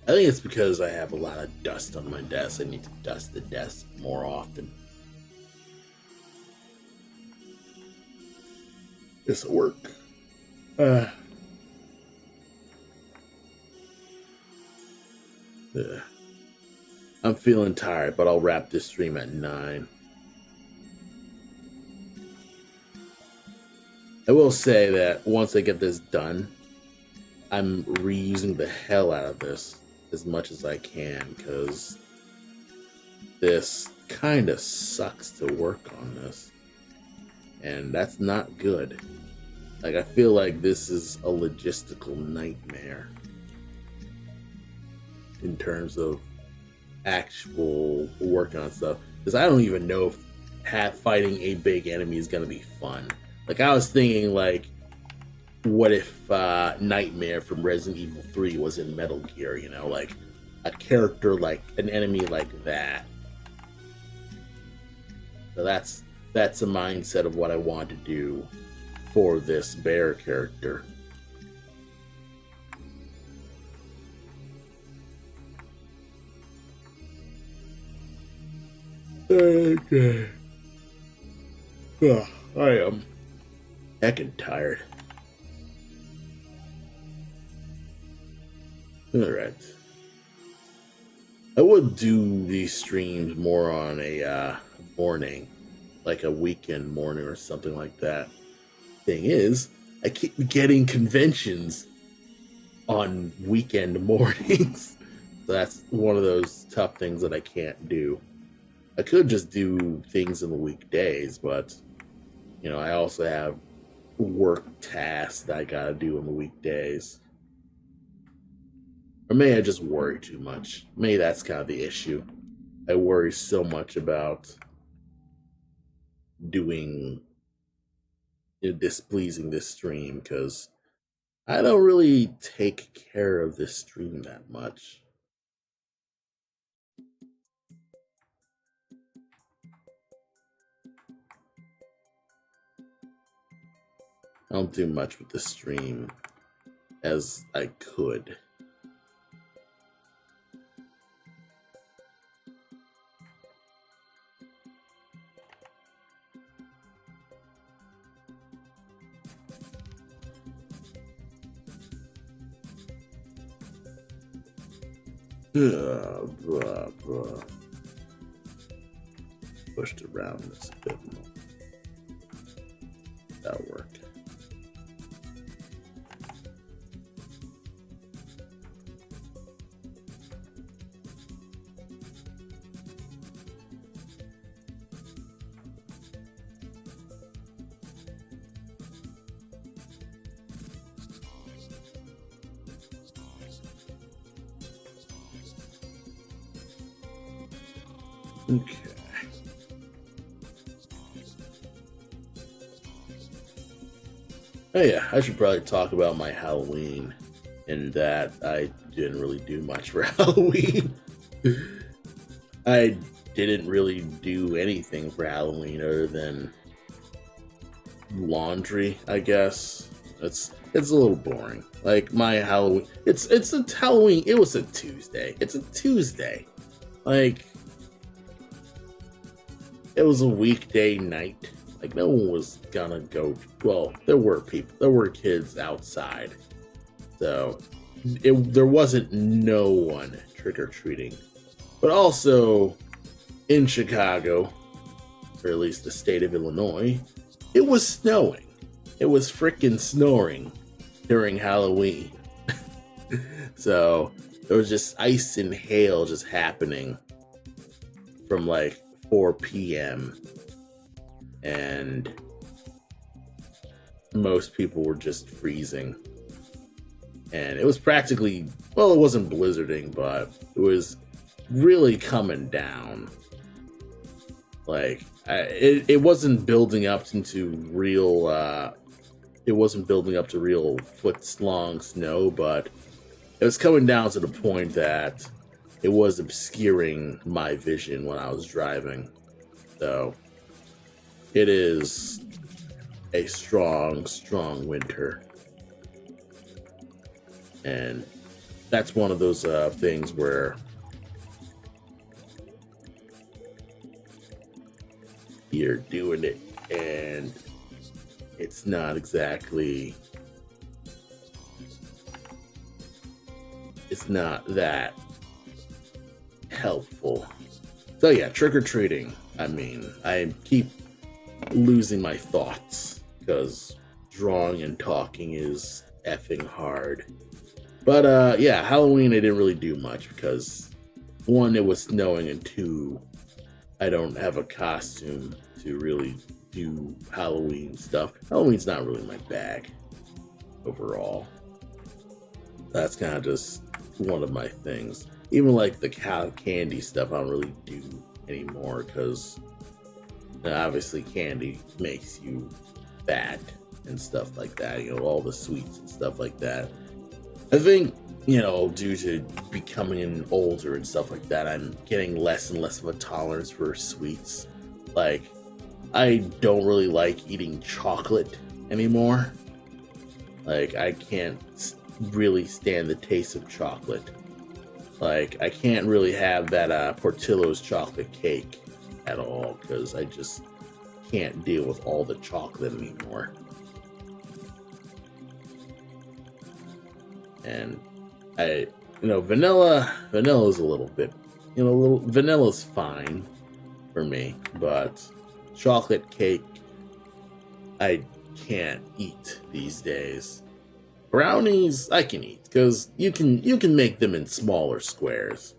I think it's because I have a lot of dust on my desk. I need to dust the desk more often. This'll work. I'm feeling tired, but I'll wrap this stream at 9. I will say that once I get this done, I'm reusing the hell out of this as much as I can because this kind of sucks to work on this. And that's not good. Like, I feel like this is a logistical nightmare in terms of actual work on stuff. Because I don't even know if fighting a big enemy is going to be fun. Like, I was thinking, like, what if Nightmare from Resident Evil 3 was in Metal Gear, you know? Like, a character like, an enemy like that. So that's a mindset of what I want to do for this bear character. Okay. I am heckin' tired. Alright. I would do these streams more on a morning, like a weekend morning or something like that. Thing is, I keep getting conventions on weekend mornings. So that's one of those tough things that I can't do. I could just do things in the weekdays, but you know, I also have work tasks that I gotta do in the weekdays. Or maybe I just worry too much. Maybe that's kind of the issue. I worry so much about doing displeasing this stream because I don't really take care of this stream that much. I don't do much with the stream as I could. Blah, blah. Pushed around this a bit more. That'll work. Okay. Oh yeah, I should probably talk about my Halloween, in that I didn't really do much for Halloween. I didn't really do anything for Halloween other than laundry, I guess. It's a little boring. Like my Halloween, it's a Halloween. It was a Tuesday. It's a Tuesday. Like it was a weekday night. Like no one was gonna go. Well, there were people. There were kids outside. So there wasn't no one trick or treating. But also in Chicago, or at least the state of Illinois, it was snowing. It was freaking snowing during Halloween. So there was just ice and hail just happening from like 4 p.m. And most people were just freezing. And it was practically, well, it wasn't blizzarding, but it was really coming down. Like, it wasn't building up into real, it wasn't building up to real foot long snow, but it was coming down to the point that it was obscuring my vision when I was driving. So it is a strong, strong winter. And that's one of those things where you're doing it and it's not exactly, it's not that helpful. So yeah, trick-or-treating. I mean, I keep losing my thoughts because drawing and talking is effing hard. But yeah, Halloween I didn't really do much because one, it was snowing, and two, I don't have a costume to really do Halloween stuff. Halloween's not really my bag overall. That's kind of just one of my things. Even like the candy stuff, I don't really do anymore because obviously candy makes you fat and stuff like that. You know, all the sweets and stuff like that. I think, you know, due to becoming older and stuff like that, I'm getting less and less of a tolerance for sweets. Like, I don't really like eating chocolate anymore. Like, I can't really stand the taste of chocolate. Like, I can't really have that Portillo's chocolate cake at all because I just can't deal with all the chocolate anymore. And vanilla's a little bit, vanilla's fine for me, but chocolate cake I can't eat these days. Brownies I can eat because you can make them in smaller squares.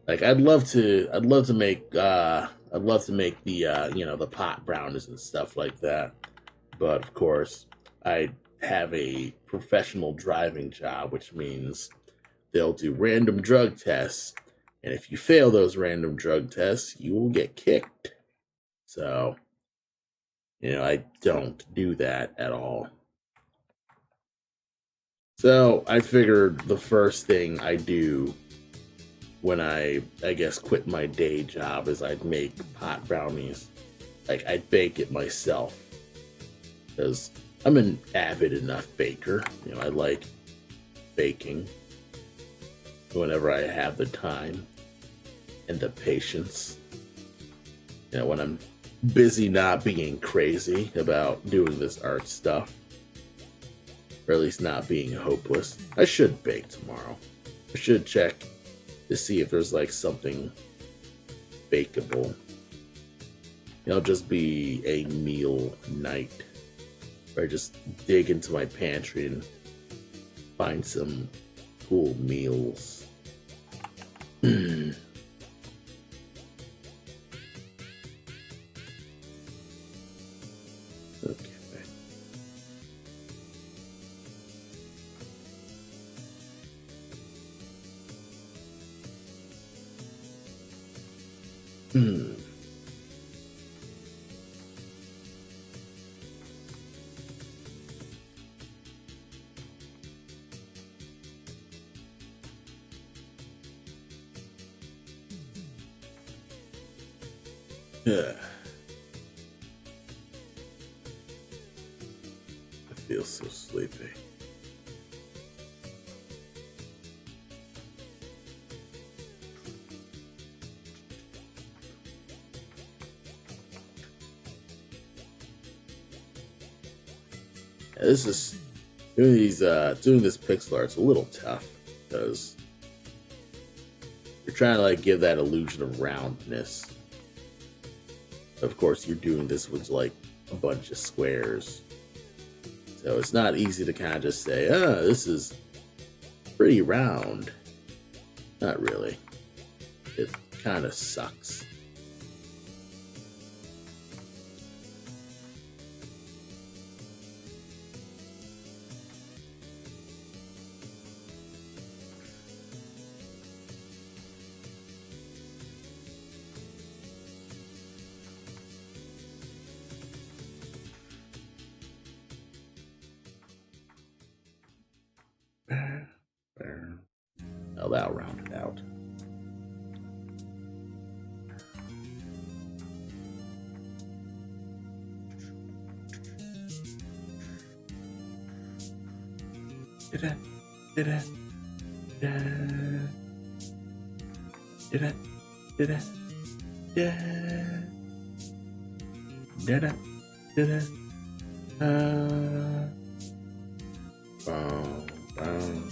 Like I'd love to make the the pot brownies and stuff like that. But of course, I have a professional driving job, which means they'll do random drug tests, and if you fail those random drug tests, you will get kicked. So, I don't do that at all. So I figured the first thing I do when I guess quit my day job is I'd make pot brownies. Like I'd bake it myself because I'm an avid enough baker. I like baking whenever I have the time and the patience. When I'm busy not being crazy about doing this art stuff, or at least not being hopeless. I should bake tomorrow. I should check to see if there's like something bakeable. It'll just be a meal night where I just dig into my pantry and find some cool meals. Okay. Hmm. Yeah. I feel so sleepy. This is doing this pixel art's a little tough because you're trying to like give that illusion of roundness. Of course, you're doing this with like a bunch of squares, so it's not easy to kind of just say, this is pretty round." Not really. It kind of sucks. There. Oh, that'll round it out. Did it? Did it? Yeah. Did it? Did it? Yeah. Did it? Did it? Boom, boom.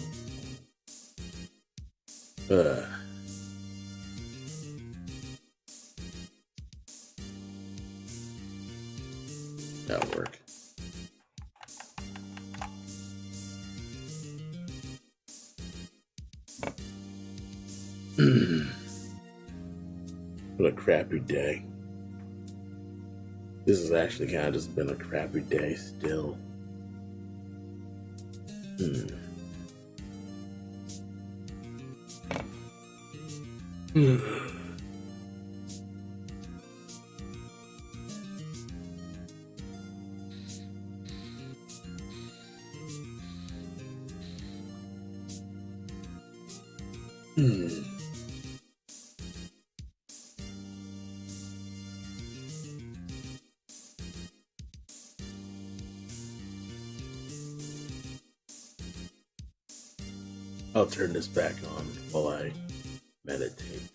That'll work. What a crappy day. This has actually kind of just been a crappy day still. I'll turn this back on while I meditate.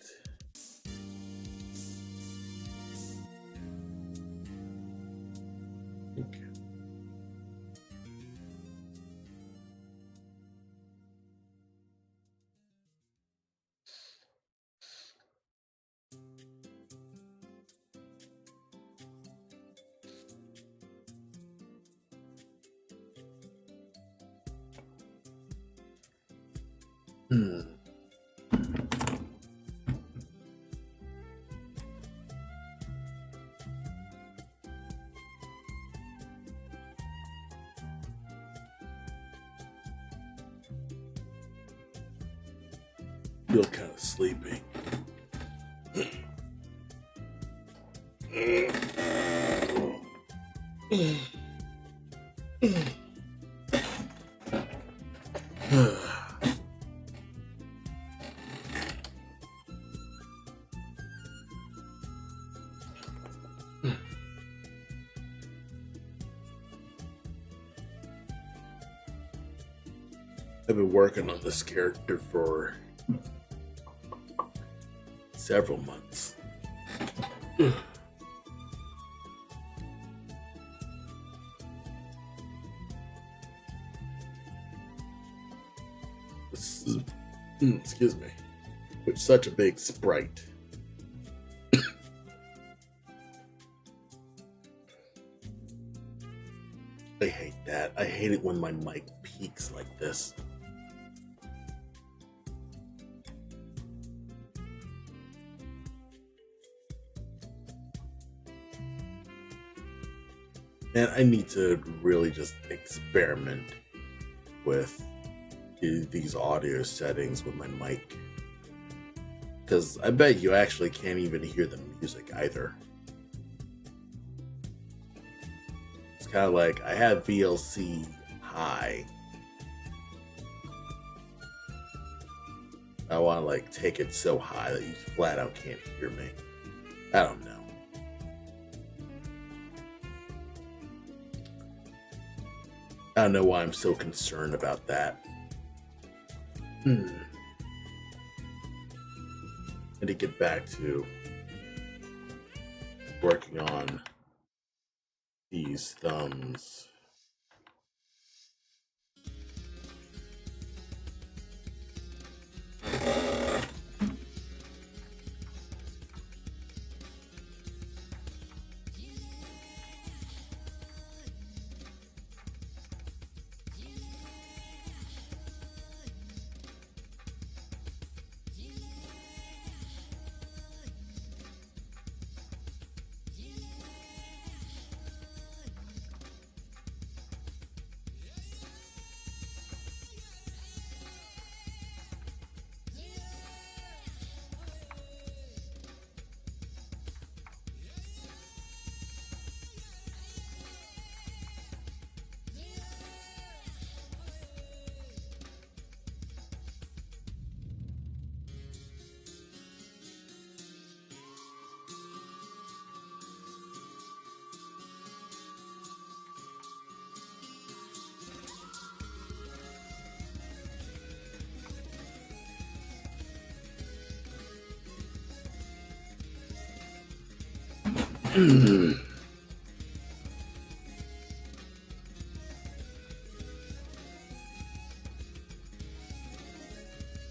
Okay. Feel kind of sleepy. been working on this character for several months. Excuse me. With such a big sprite. I hate that. I hate it when my mic peaks like this. And I need to really just experiment with these audio settings with my mic. Because I bet you actually can't even hear the music either. It's kind of like I have VLC high. I want to like take it so high that you flat out can't hear me. I don't know. I don't know why I'm so concerned about that. And to get back to working on these thumbs.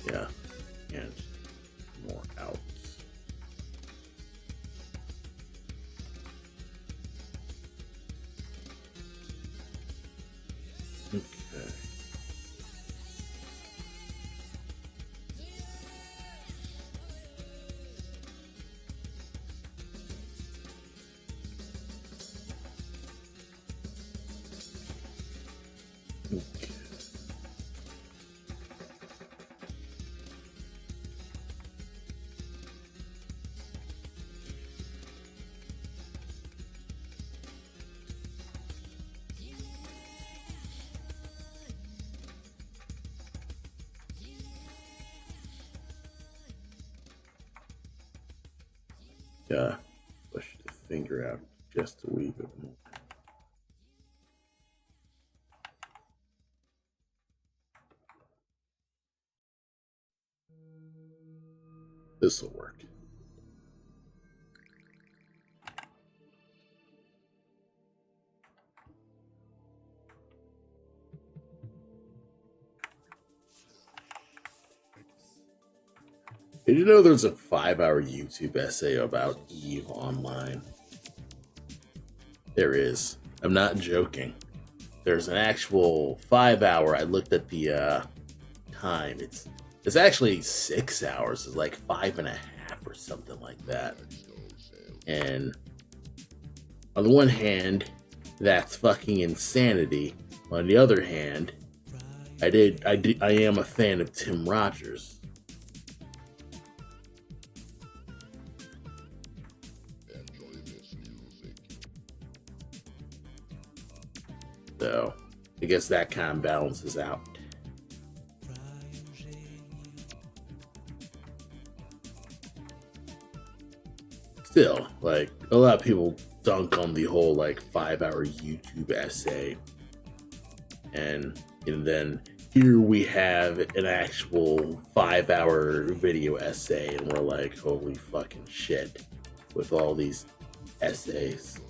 Yeah, and more out. Okay. Yeah, push the finger out just a wee bit more. This will work. Did you know there's a 5-hour YouTube essay about Eve online? There is. I'm not joking. There's an actual 5-hour. I looked at the time. It's actually 6 hours. It's like 5.5 or something like that. And on the one hand, that's fucking insanity. On the other hand, I am a fan of Tim Rogers. So, I guess that kind of balances out. Still, like, a lot of people dunk on the whole, like, 5-hour YouTube essay. And then here we have an actual 5-hour video essay, and we're like, holy fucking shit, with all these essays.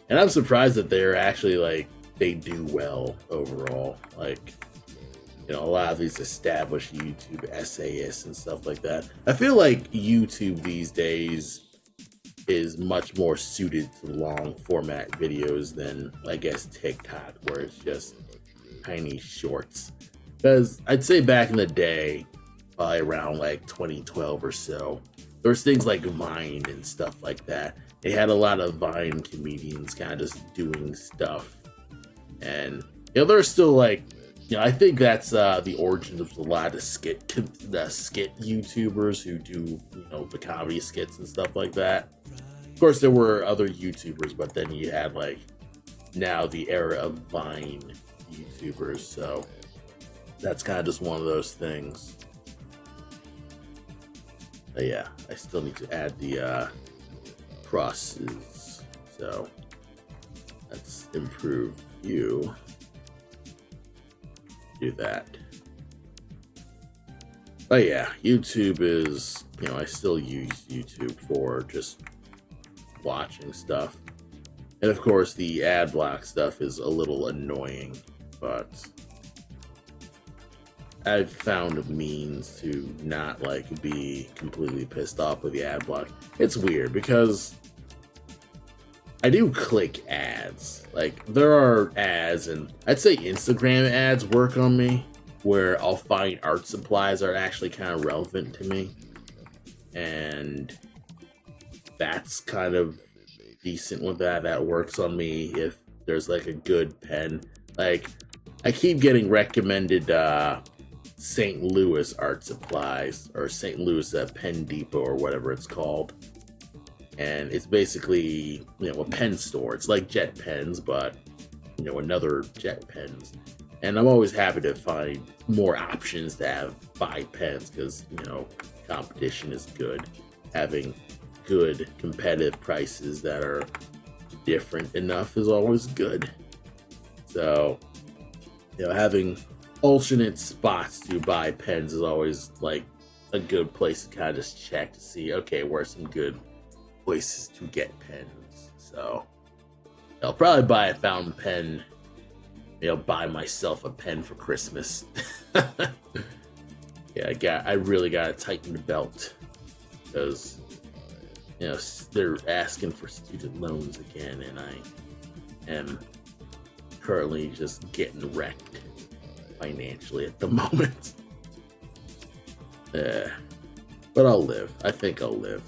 And I'm surprised that they're actually like, they do well overall. Like, you know, a lot of these established YouTube essayists and stuff like that. I feel like YouTube these days is much more suited to long format videos than, I guess, TikTok, where it's just tiny shorts. Because I'd say back in the day, probably around like 2012 or so, there was things like Vine and stuff like that. They had a lot of Vine comedians kind of just doing stuff. And, you know, there's still like, you know, I think that's the origin of a lot of skit YouTubers who do, you know, the comedy skits and stuff like that. Of course, there were other YouTubers, but then you had like now the era of Vine YouTubers, so that's kind of just one of those things. But yeah, I still need to add the crosses, so let's improve view. Do that. But yeah, YouTube is, you know, I still use YouTube for just watching stuff. And of course, the ad block stuff is a little annoying, but I've found a means to not like be completely pissed off with the ad block. It's weird because I do click ads. Like, there are ads, and I'd say Instagram ads work on me, where I'll find art supplies that are actually kind of relevant to me. And that's kind of decent with that. That works on me if there's like a good pen. Like, I keep getting recommended St. Louis art supplies, or St. Louis Pen Depot, or whatever it's called. And it's basically, you know, a pen store. It's like Jet Pens, but, you know, another Jet Pens. And I'm always happy to find more options to buy pens, because, you know, competition is good. Having good competitive prices that are different enough is always good. So, you know, having alternate spots to buy pens is always like a good place to kind of just check to see, okay, where's some good places to get pens. So I'll probably buy a fountain pen, you know, buy myself a pen for Christmas. Yeah, I really gotta tighten the belt, because, you know, they're asking for student loans again, and I am currently just getting wrecked financially at the moment. But I'll live. I think I'll live.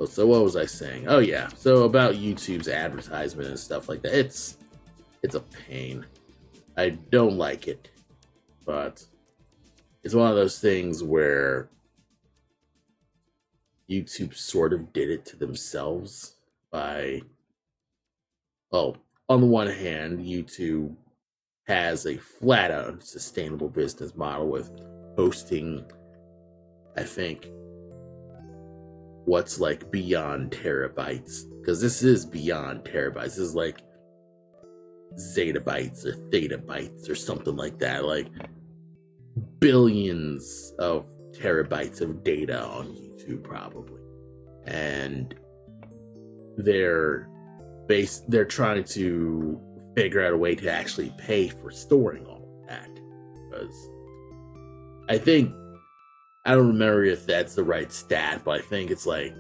So what was I saying? Oh yeah, so about YouTube's advertisement and stuff like that. It's a pain. I don't like it, but it's one of those things where YouTube sort of did it to themselves by, well, on the one hand, YouTube has a flat out sustainable business model with hosting, I think, what's like beyond terabytes, because this is beyond terabytes. This is like zettabytes or thetabytes or something like that, like billions of terabytes of data on YouTube probably. And they're trying to figure out a way to actually pay for storing all of that, because I don't remember if that's the right stat, but I think it's like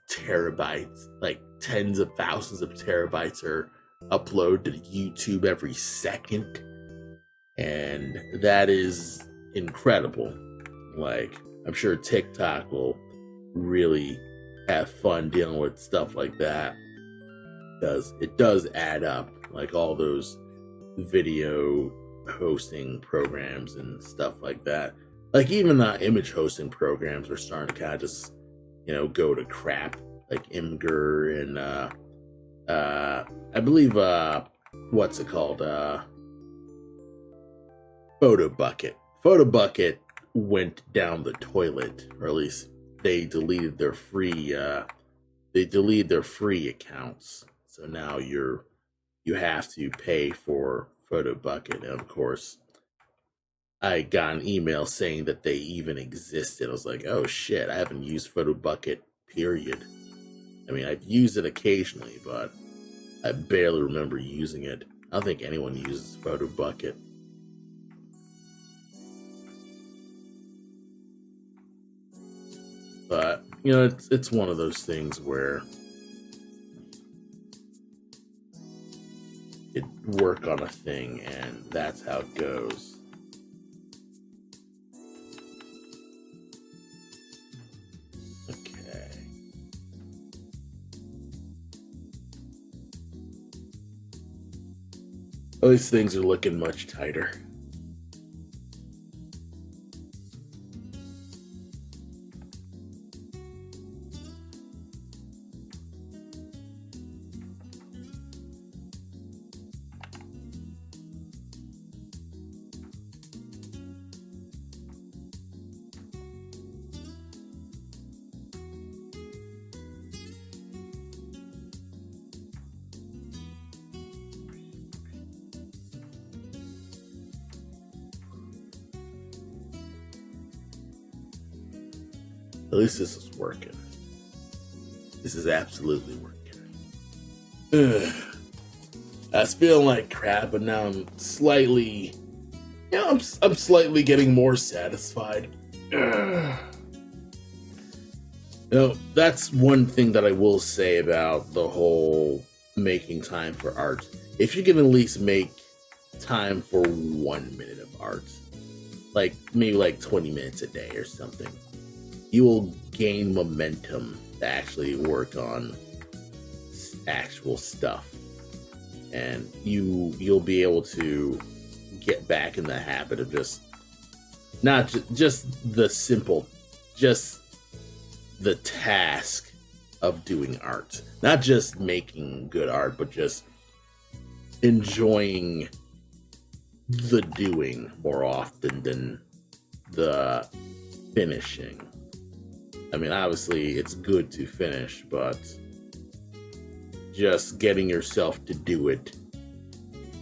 terabytes, like tens of thousands of terabytes are uploaded to YouTube every second. And that is incredible. Like, I'm sure TikTok will really have fun dealing with stuff like that, because it does add up, like all those video hosting programs and stuff like that. Like, even the image hosting programs are starting to kind of just, you know, go to crap. Like Imgur and I believe what's it called? Photobucket went down the toilet, or at least they deleted their free accounts. So now you have to pay for Photo Bucket. And of course, I got an email saying that they even existed. I was like, oh shit, I haven't used Photo Bucket, period. I mean, I've used it occasionally, but I barely remember using it. I don't think anyone uses Photo Bucket. But, you know, it's one of those things where it work on a thing, and that's how it goes. Okay. At least things are looking much tighter. At least this is working. This is absolutely working. Ugh. I was feeling like crap, but now I'm slightly, I'm slightly getting more satisfied. Ugh. You know, that's one thing that I will say about the whole making time for art. If you can at least make time for 1 minute of art, like maybe like 20 minutes a day or something, you will gain momentum to actually work on actual stuff, and you'll be able to get back in the habit of just not just the simple, just the task of doing art, not just making good art, but just enjoying the doing more often than the finishing. I mean, obviously, it's good to finish, but just getting yourself to do it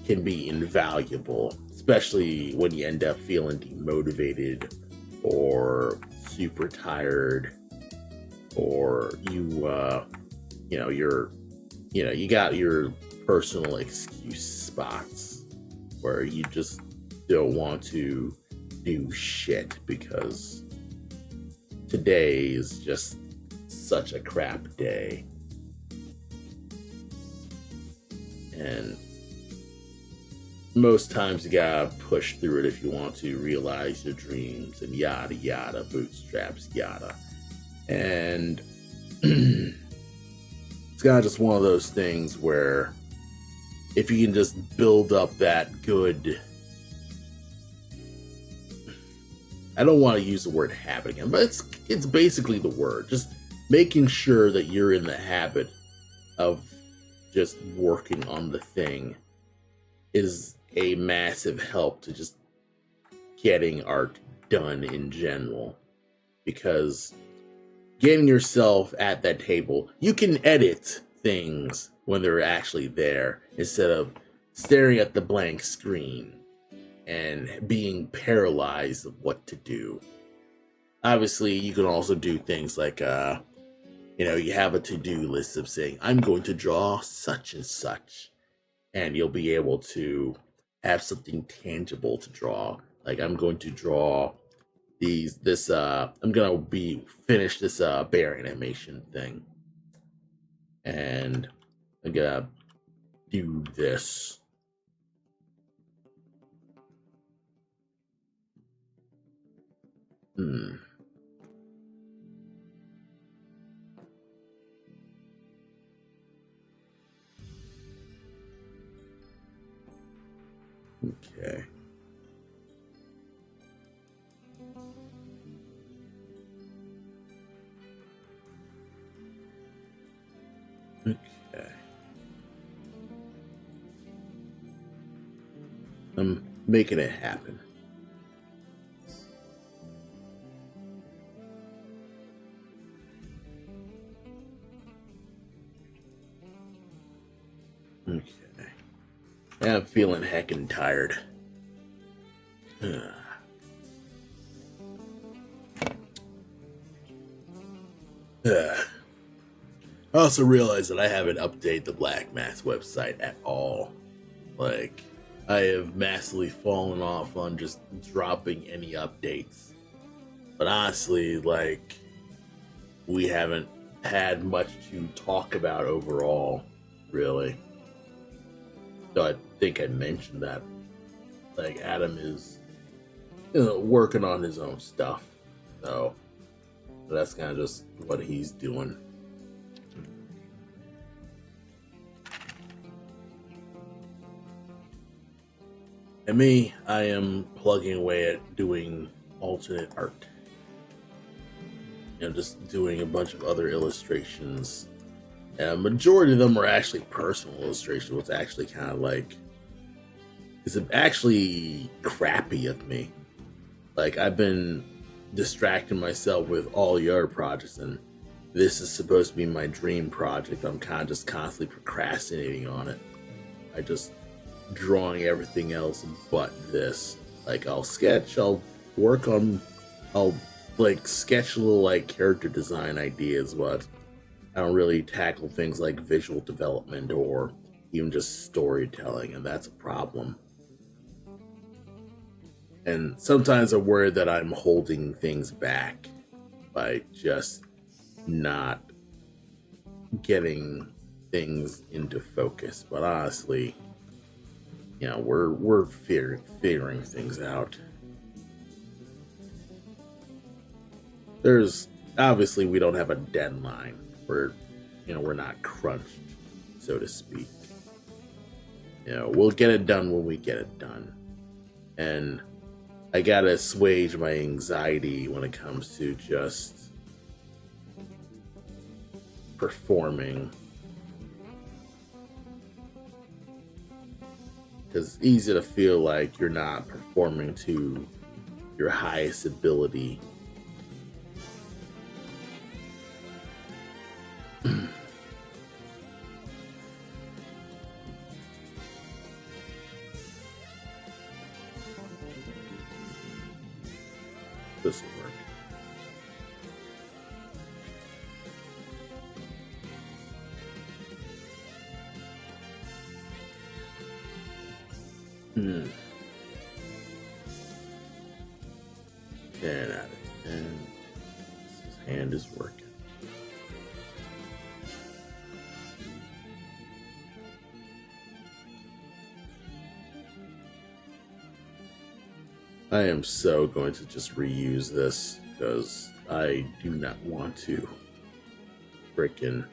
can be invaluable, especially when you end up feeling demotivated or super tired, or you got your personal excuse spots where you just don't want to do shit because today is just such a crap day. And most times you gotta push through it if you want to realize your dreams and yada yada, bootstraps, yada. And it's kind of just one of those things where if you can just build up that good, I don't want to use the word habit again, but it's basically the word. Just making sure that you're in the habit of just working on the thing is a massive help to just getting art done in general. Because getting yourself at that table, you can edit things when they're actually there instead of staring at the blank screen and being paralyzed of what to do. Obviously, you can also do things like, you have a to-do list of saying, I'm going to draw such and such. And you'll be able to have something tangible to draw. Like, I'm going to draw I'm going to finish this bear animation thing. And I'm going to do this. Okay. Okay. I'm making it happen. I'm feeling heckin' tired. I also realized that I haven't updated the Black Mass website at all. Like, I have massively fallen off on just dropping any updates. But honestly, like, we haven't had much to talk about overall, really. So I think I mentioned that. Like, Adam is working on his own stuff. So that's kind of just what he's doing. And me, I am plugging away at doing alternate art. Just doing a bunch of other illustrations. And a majority of them are actually personal illustrations, what's actually kind of like, it's actually crappy of me. Like, I've been distracting myself with all the other projects, and this is supposed to be my dream project. I'm kind of just constantly procrastinating on it. I just drawing everything else but this. Like, I'll sketch, I'll like sketch little like character design ideas, but I don't really tackle things like visual development or even just storytelling, and that's a problem. And sometimes I'm worried that I'm holding things back by just not getting things into focus. But honestly, we're figuring things out. There's obviously we don't have a deadline. We're not crunched, so to speak. We'll get it done when we get it done. And I gotta assuage my anxiety when it comes to just performing. Because it's easy to feel like you're not performing to your highest ability. This will work. Hmm. 10 out of 10. His hand is working. I am so going to just reuse this because I do not want to frickin'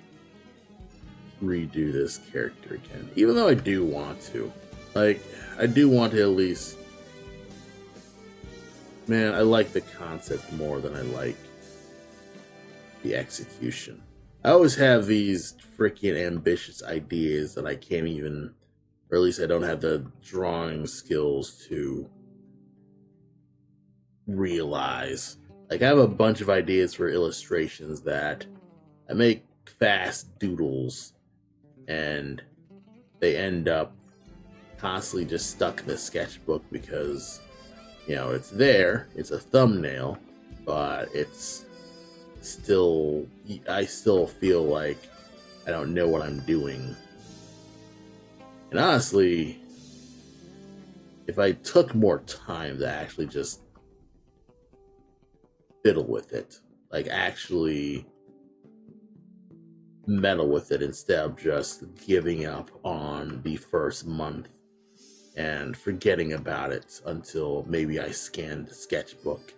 redo this character again. Even though I do want to. Like, I do want to at least... Man, I like the concept more than I like the execution. I always have these freaking ambitious ideas that I can't even... Or at least I don't have the drawing skills to realize. Like, I have a bunch of ideas for illustrations that I make fast doodles and they end up constantly just stuck in the sketchbook because it's there, it's a thumbnail, but it's still, I still feel like I don't know what I'm doing. And honestly, if I took more time to actually just fiddle with it, like actually meddle with it instead of just giving up on the first month and forgetting about it until maybe I scanned the sketchbook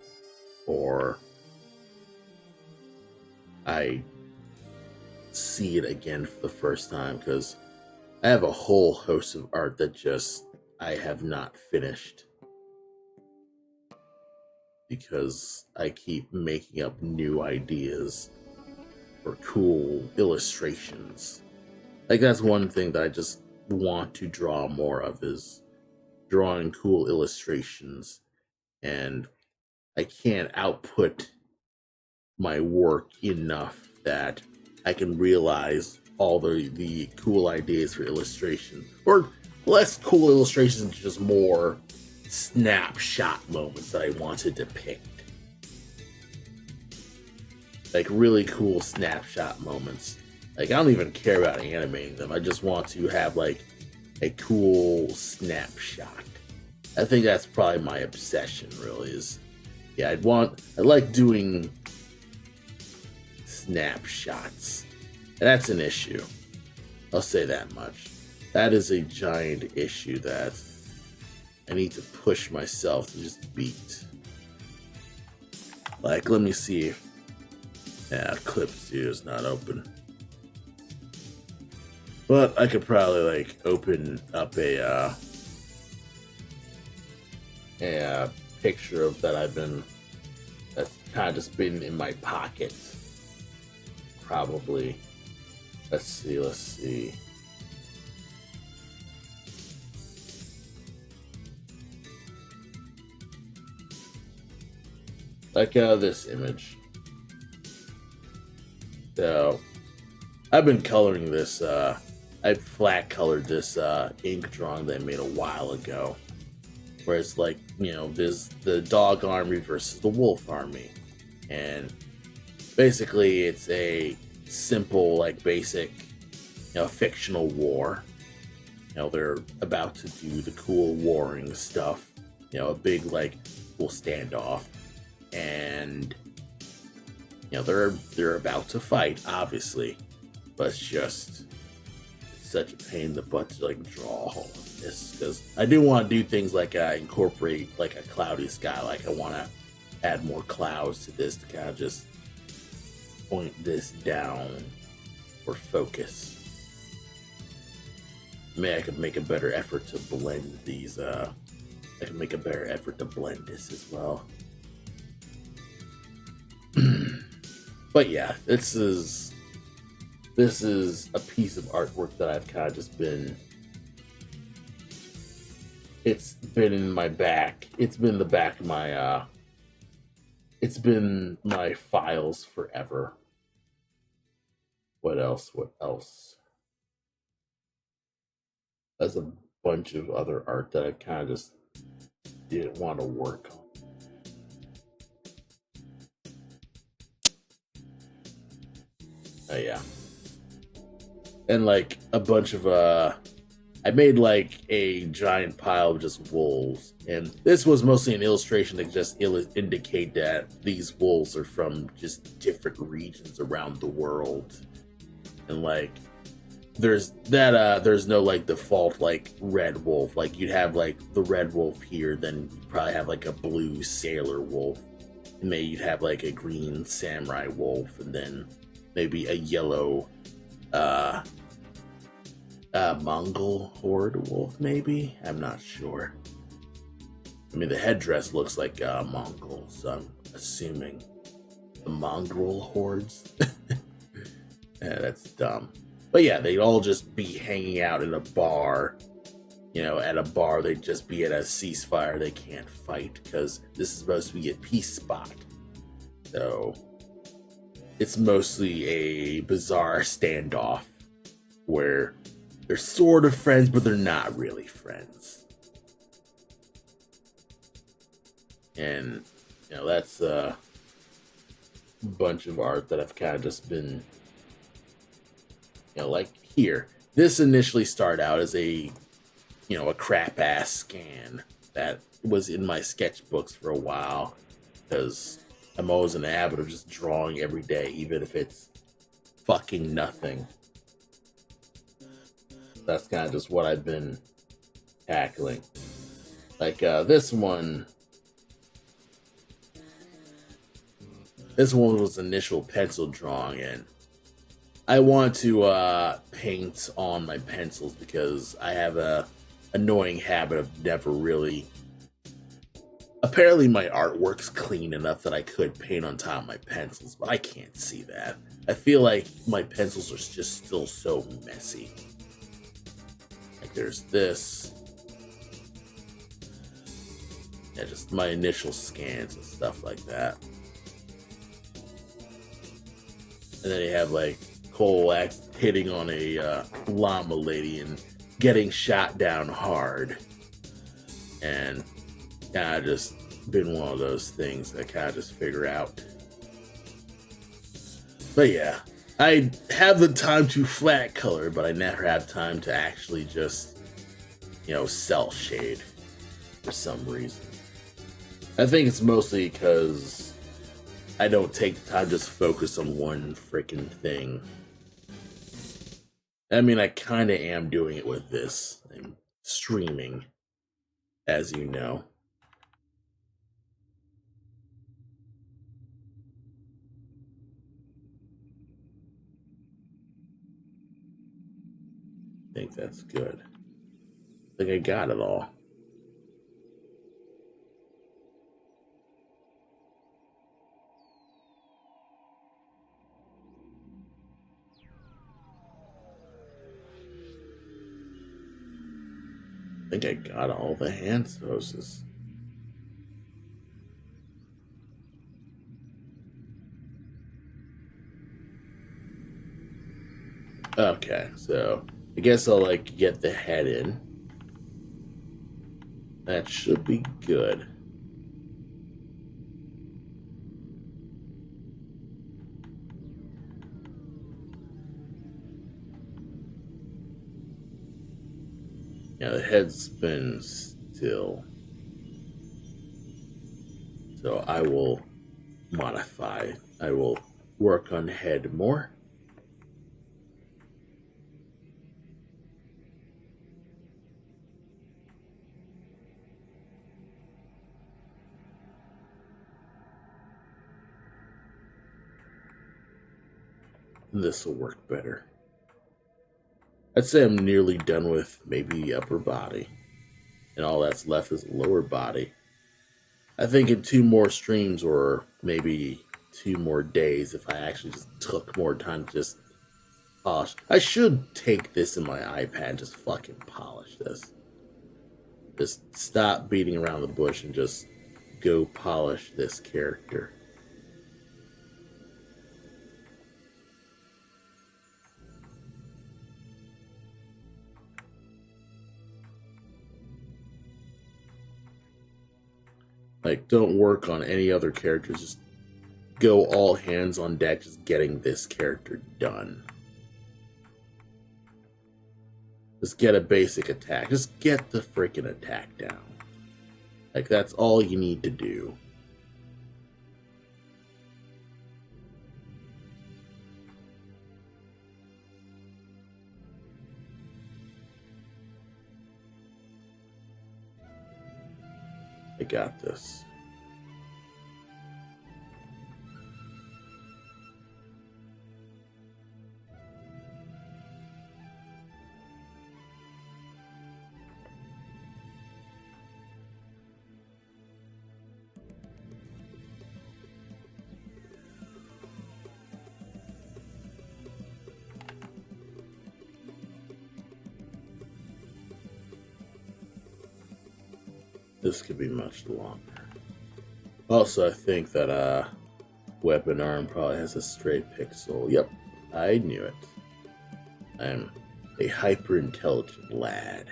or I see it again for the first time, because I have a whole host of art that just I have not finished because I keep making up new ideas for cool illustrations. Like, that's one thing that I just want to draw more of, is drawing cool illustrations, and I can't output my work enough that I can realize all the cool ideas for illustration, or less cool illustrations and just more snapshot moments that I want to depict. Like really cool snapshot moments. Like I don't even care about animating them. I just want to have like a cool snapshot. I think that's probably my obsession really is yeah, I like doing snapshots. And that's an issue. I'll say that much. That is a giant issue that I need to push myself to just beat. Like, let me see if Clips here is not open. But I could probably like open up a picture of that's kind of just been in my pocket. Probably. Let's see. Like this image. So I've been coloring this. I flat colored this ink drawing that I made a while ago, where it's like there's the dog army versus the wolf army, and basically it's a simple like basic fictional war. They're about to do the cool warring stuff. A big like cool standoff, and they're about to fight, obviously, but it's just such a pain in the butt to like draw all of this because I do want to do things like incorporate like a cloudy sky. Like I want to add more clouds to this to kind of just point this down for focus. Maybe I could make a better effort to blend these. I can make a better effort to blend this as well. But yeah, this is a piece of artwork that I've kind of just been. It's been in my back. It's been the back of my. It's been my files forever. What else? There's a bunch of other art that I kind of just didn't want to work on. Oh yeah. And like a bunch of I made like a giant pile of just wolves, and this was mostly an illustration to just indicate that these wolves are from just different regions around the world, and like there's no like default like red wolf. Like you'd have like the red wolf here, then you'd probably have like a blue sailor wolf, and maybe you'd have like a green samurai wolf, and then maybe a yellow Mongol horde wolf, maybe? I'm not sure. I mean, the headdress looks like Mongol, so I'm assuming the mongrel hordes. Yeah, that's dumb. But yeah, they'd all just be hanging out in a bar. At a bar, they'd just be at a ceasefire. They can't fight because this is supposed to be a peace spot. So it's mostly a bizarre standoff where they're sort of friends, but they're not really friends. And, that's a bunch of art that I've kind of just been, like here. This initially started out as a crap-ass scan that was in my sketchbooks for a while because I'm always in the habit of just drawing every day, even if it's fucking nothing. That's kind of just what I've been tackling. Like this one was initial pencil drawing, and I want to paint on my pencils because I have a annoying habit of never really. Apparently my artwork's clean enough that I could paint on top of my pencils, but I can't see that. I feel like my pencils are just still so messy. Like there's this. Yeah, just my initial scans and stuff like that. And then you have like Cole hitting on a llama lady, and getting shot down hard. And kind of just been one of those things that kind of just figure out. But yeah, I have the time to flat color, but I never have time to actually just, cell shade for some reason. I think it's mostly because I don't take the time to just focus on one freaking thing. I mean, I kind of am doing it with this. I'm streaming, as you know. I think that's good. I think I got it all. I think I got all the hand poses. Okay, so I guess I'll get the head in. That should be good. Yeah, the head's been still. So I will modify. I will work on head more. This will work better. I'd say I'm nearly done with maybe the upper body. And all that's left is the lower body. I think in 2 more streams or maybe 2 more days, if I actually just took more time to just polish. I should take this in my iPad and just fucking polish this. Just stop beating around the bush and just go polish this character. Don't work on any other characters. Just go all hands on deck, just getting this character done. Just get a basic attack. Just get the freaking attack down. That's all you need to do. I got this. This could be much longer. Also, I think that weapon arm probably has a straight pixel. Yep, I knew it. I'm a hyper intelligent lad.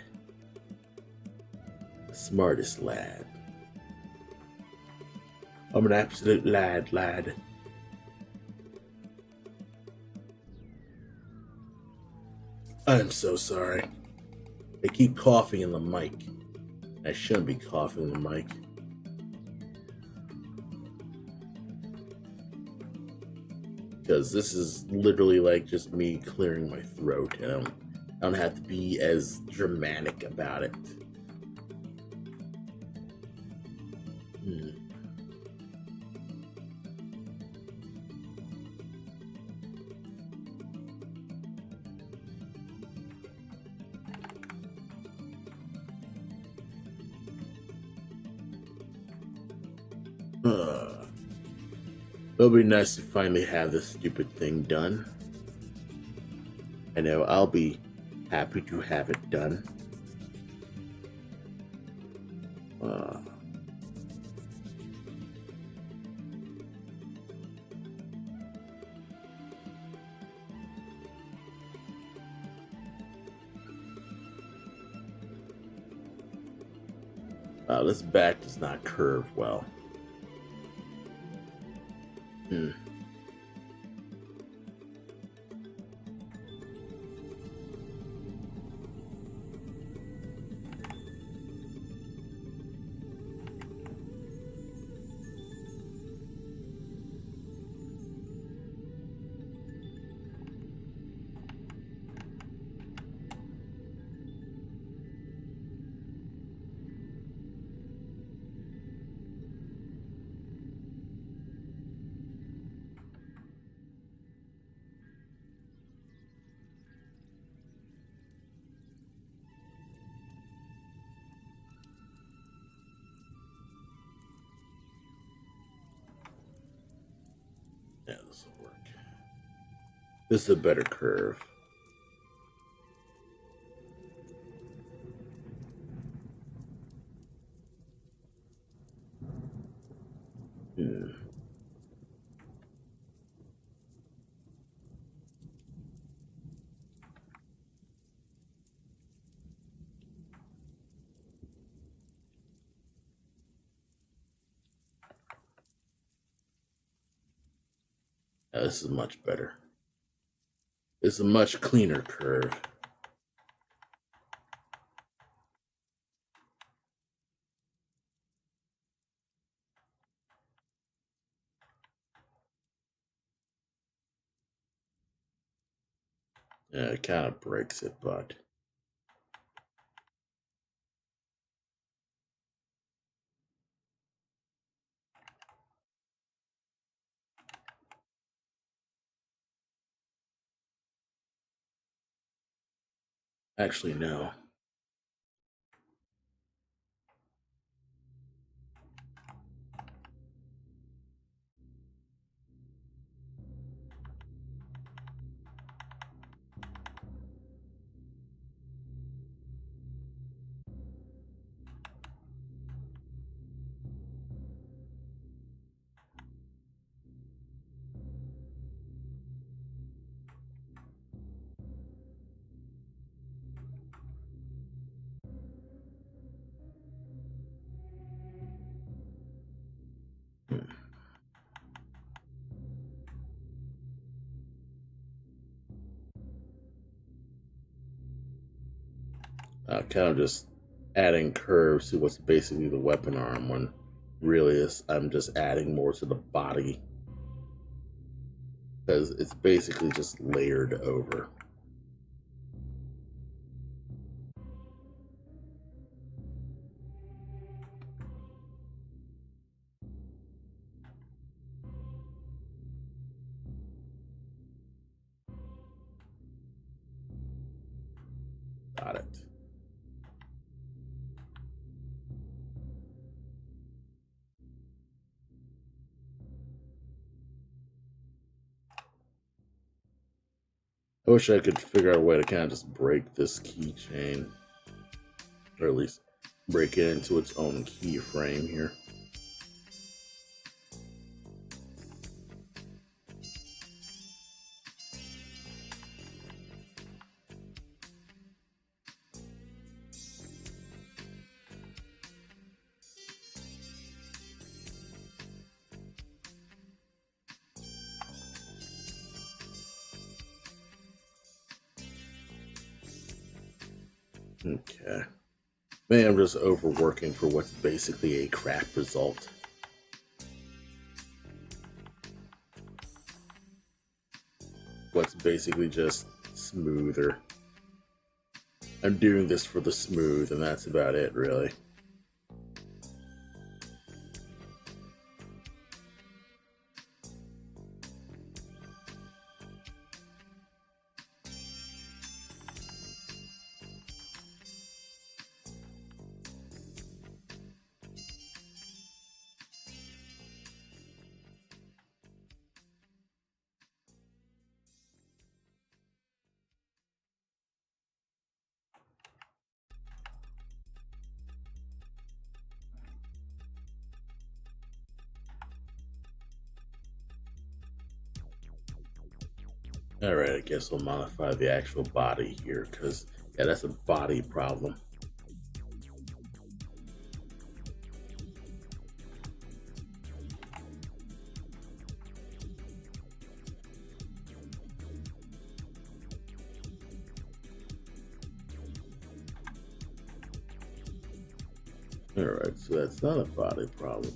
The smartest lad. I'm an absolute lad. I'm so sorry. I keep coughing in the mic. I shouldn't be coughing in the mic. Because this is literally just me clearing my throat. I don't have to be as dramatic about it. It'll be nice to finally have this stupid thing done. I know I'll be happy to have it done. This back does not curve well. Hmm. Yeah, this will work. This is a better curve. Hmm. Yeah, this is much better. It's a much cleaner curve. Yeah, it kind of breaks it, but actually, no. Hmm. Kind of just adding curves to what's basically the weapon arm when really is I'm just adding more to the body because it's basically just layered over. Got it. I wish I could figure out a way to kind of just break this keychain, or at least break it into its own keyframe here. Okay. Maybe I'm just overworking for what's basically a crap result. What's basically just smoother. I'm doing this for the smooth, and that's about it, really. Alright, I guess I'll modify the actual body here, because, yeah, that's a body problem. Alright, so that's not a body problem.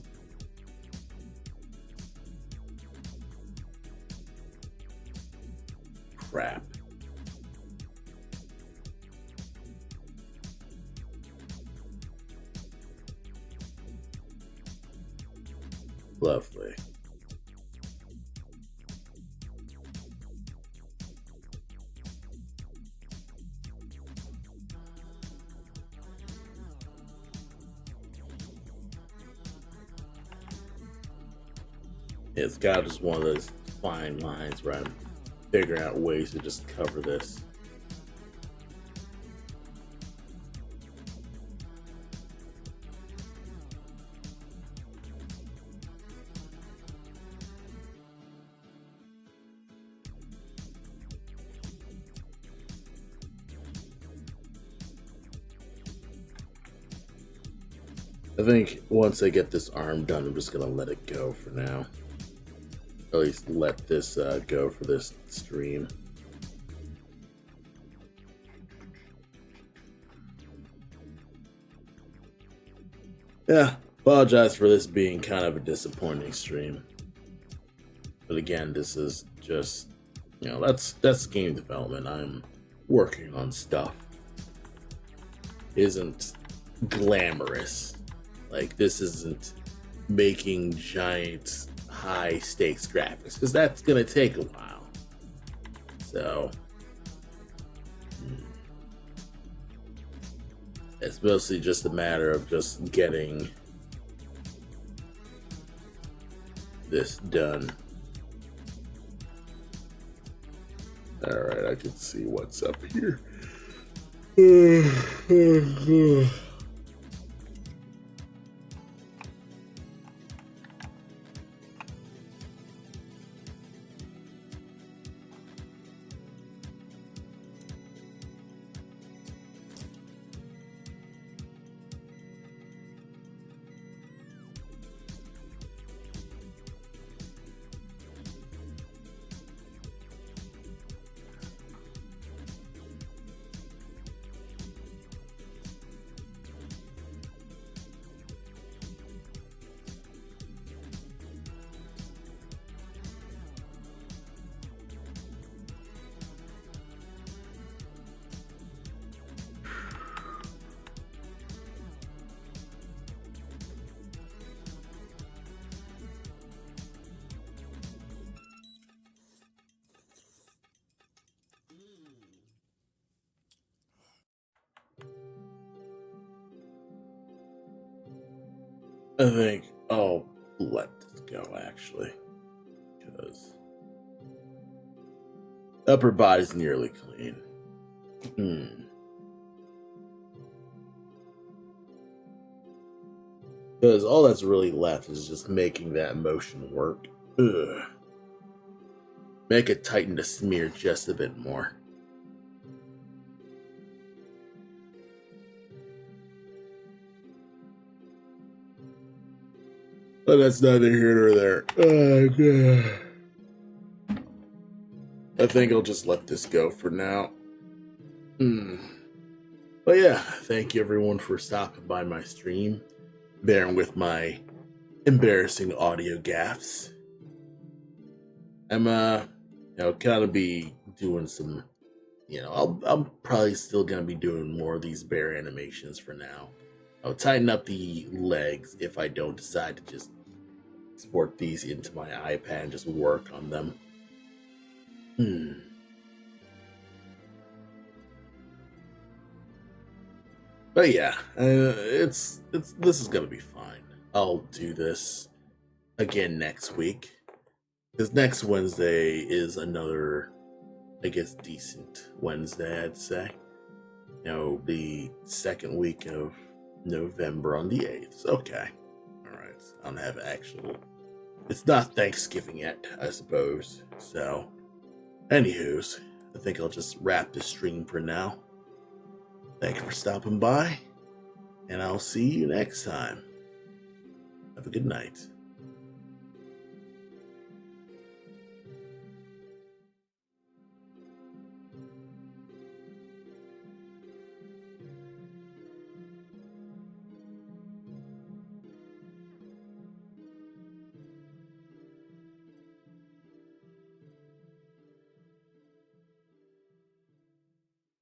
Crap. Lovely. It's got just one of those fine lines where I'm figuring out ways to just cover this. I think once I get this arm done, I'm just gonna let it go for now. At least let this go for this stream. Yeah, apologize for this being kind of a disappointing stream. But again, this is just, that's game development. I'm working on stuff. Isn't glamorous. Like, this isn't making giant high stakes graphics, because that's gonna take a while. So it's mostly just a matter of just getting this done. Alright, I can see what's up here. I think I'll let this go, actually, because upper body's nearly clean. Because all that's really left is just making that motion work. Ugh. Make it tighten the smear just a bit more. But that's neither here nor there. I think I'll just let this go for now. But yeah, thank you everyone for stopping by my stream, bearing with my embarrassing audio gaffes. I'm kind of be doing some, I'm probably still gonna be doing more of these bear animations for now. I'll tighten up the legs if I don't decide to just export these into my iPad and just work on them. But yeah, this is gonna be fine. I'll do this again next week, because next Wednesday is another, I guess, decent Wednesday, I'd say. The second week of November on the 8th. Okay. Alright. I don't have actual. It's not Thanksgiving yet, I suppose. So, anywho's, I think I'll just wrap this stream for now. Thank you for stopping by, and I'll see you next time. Have a good night.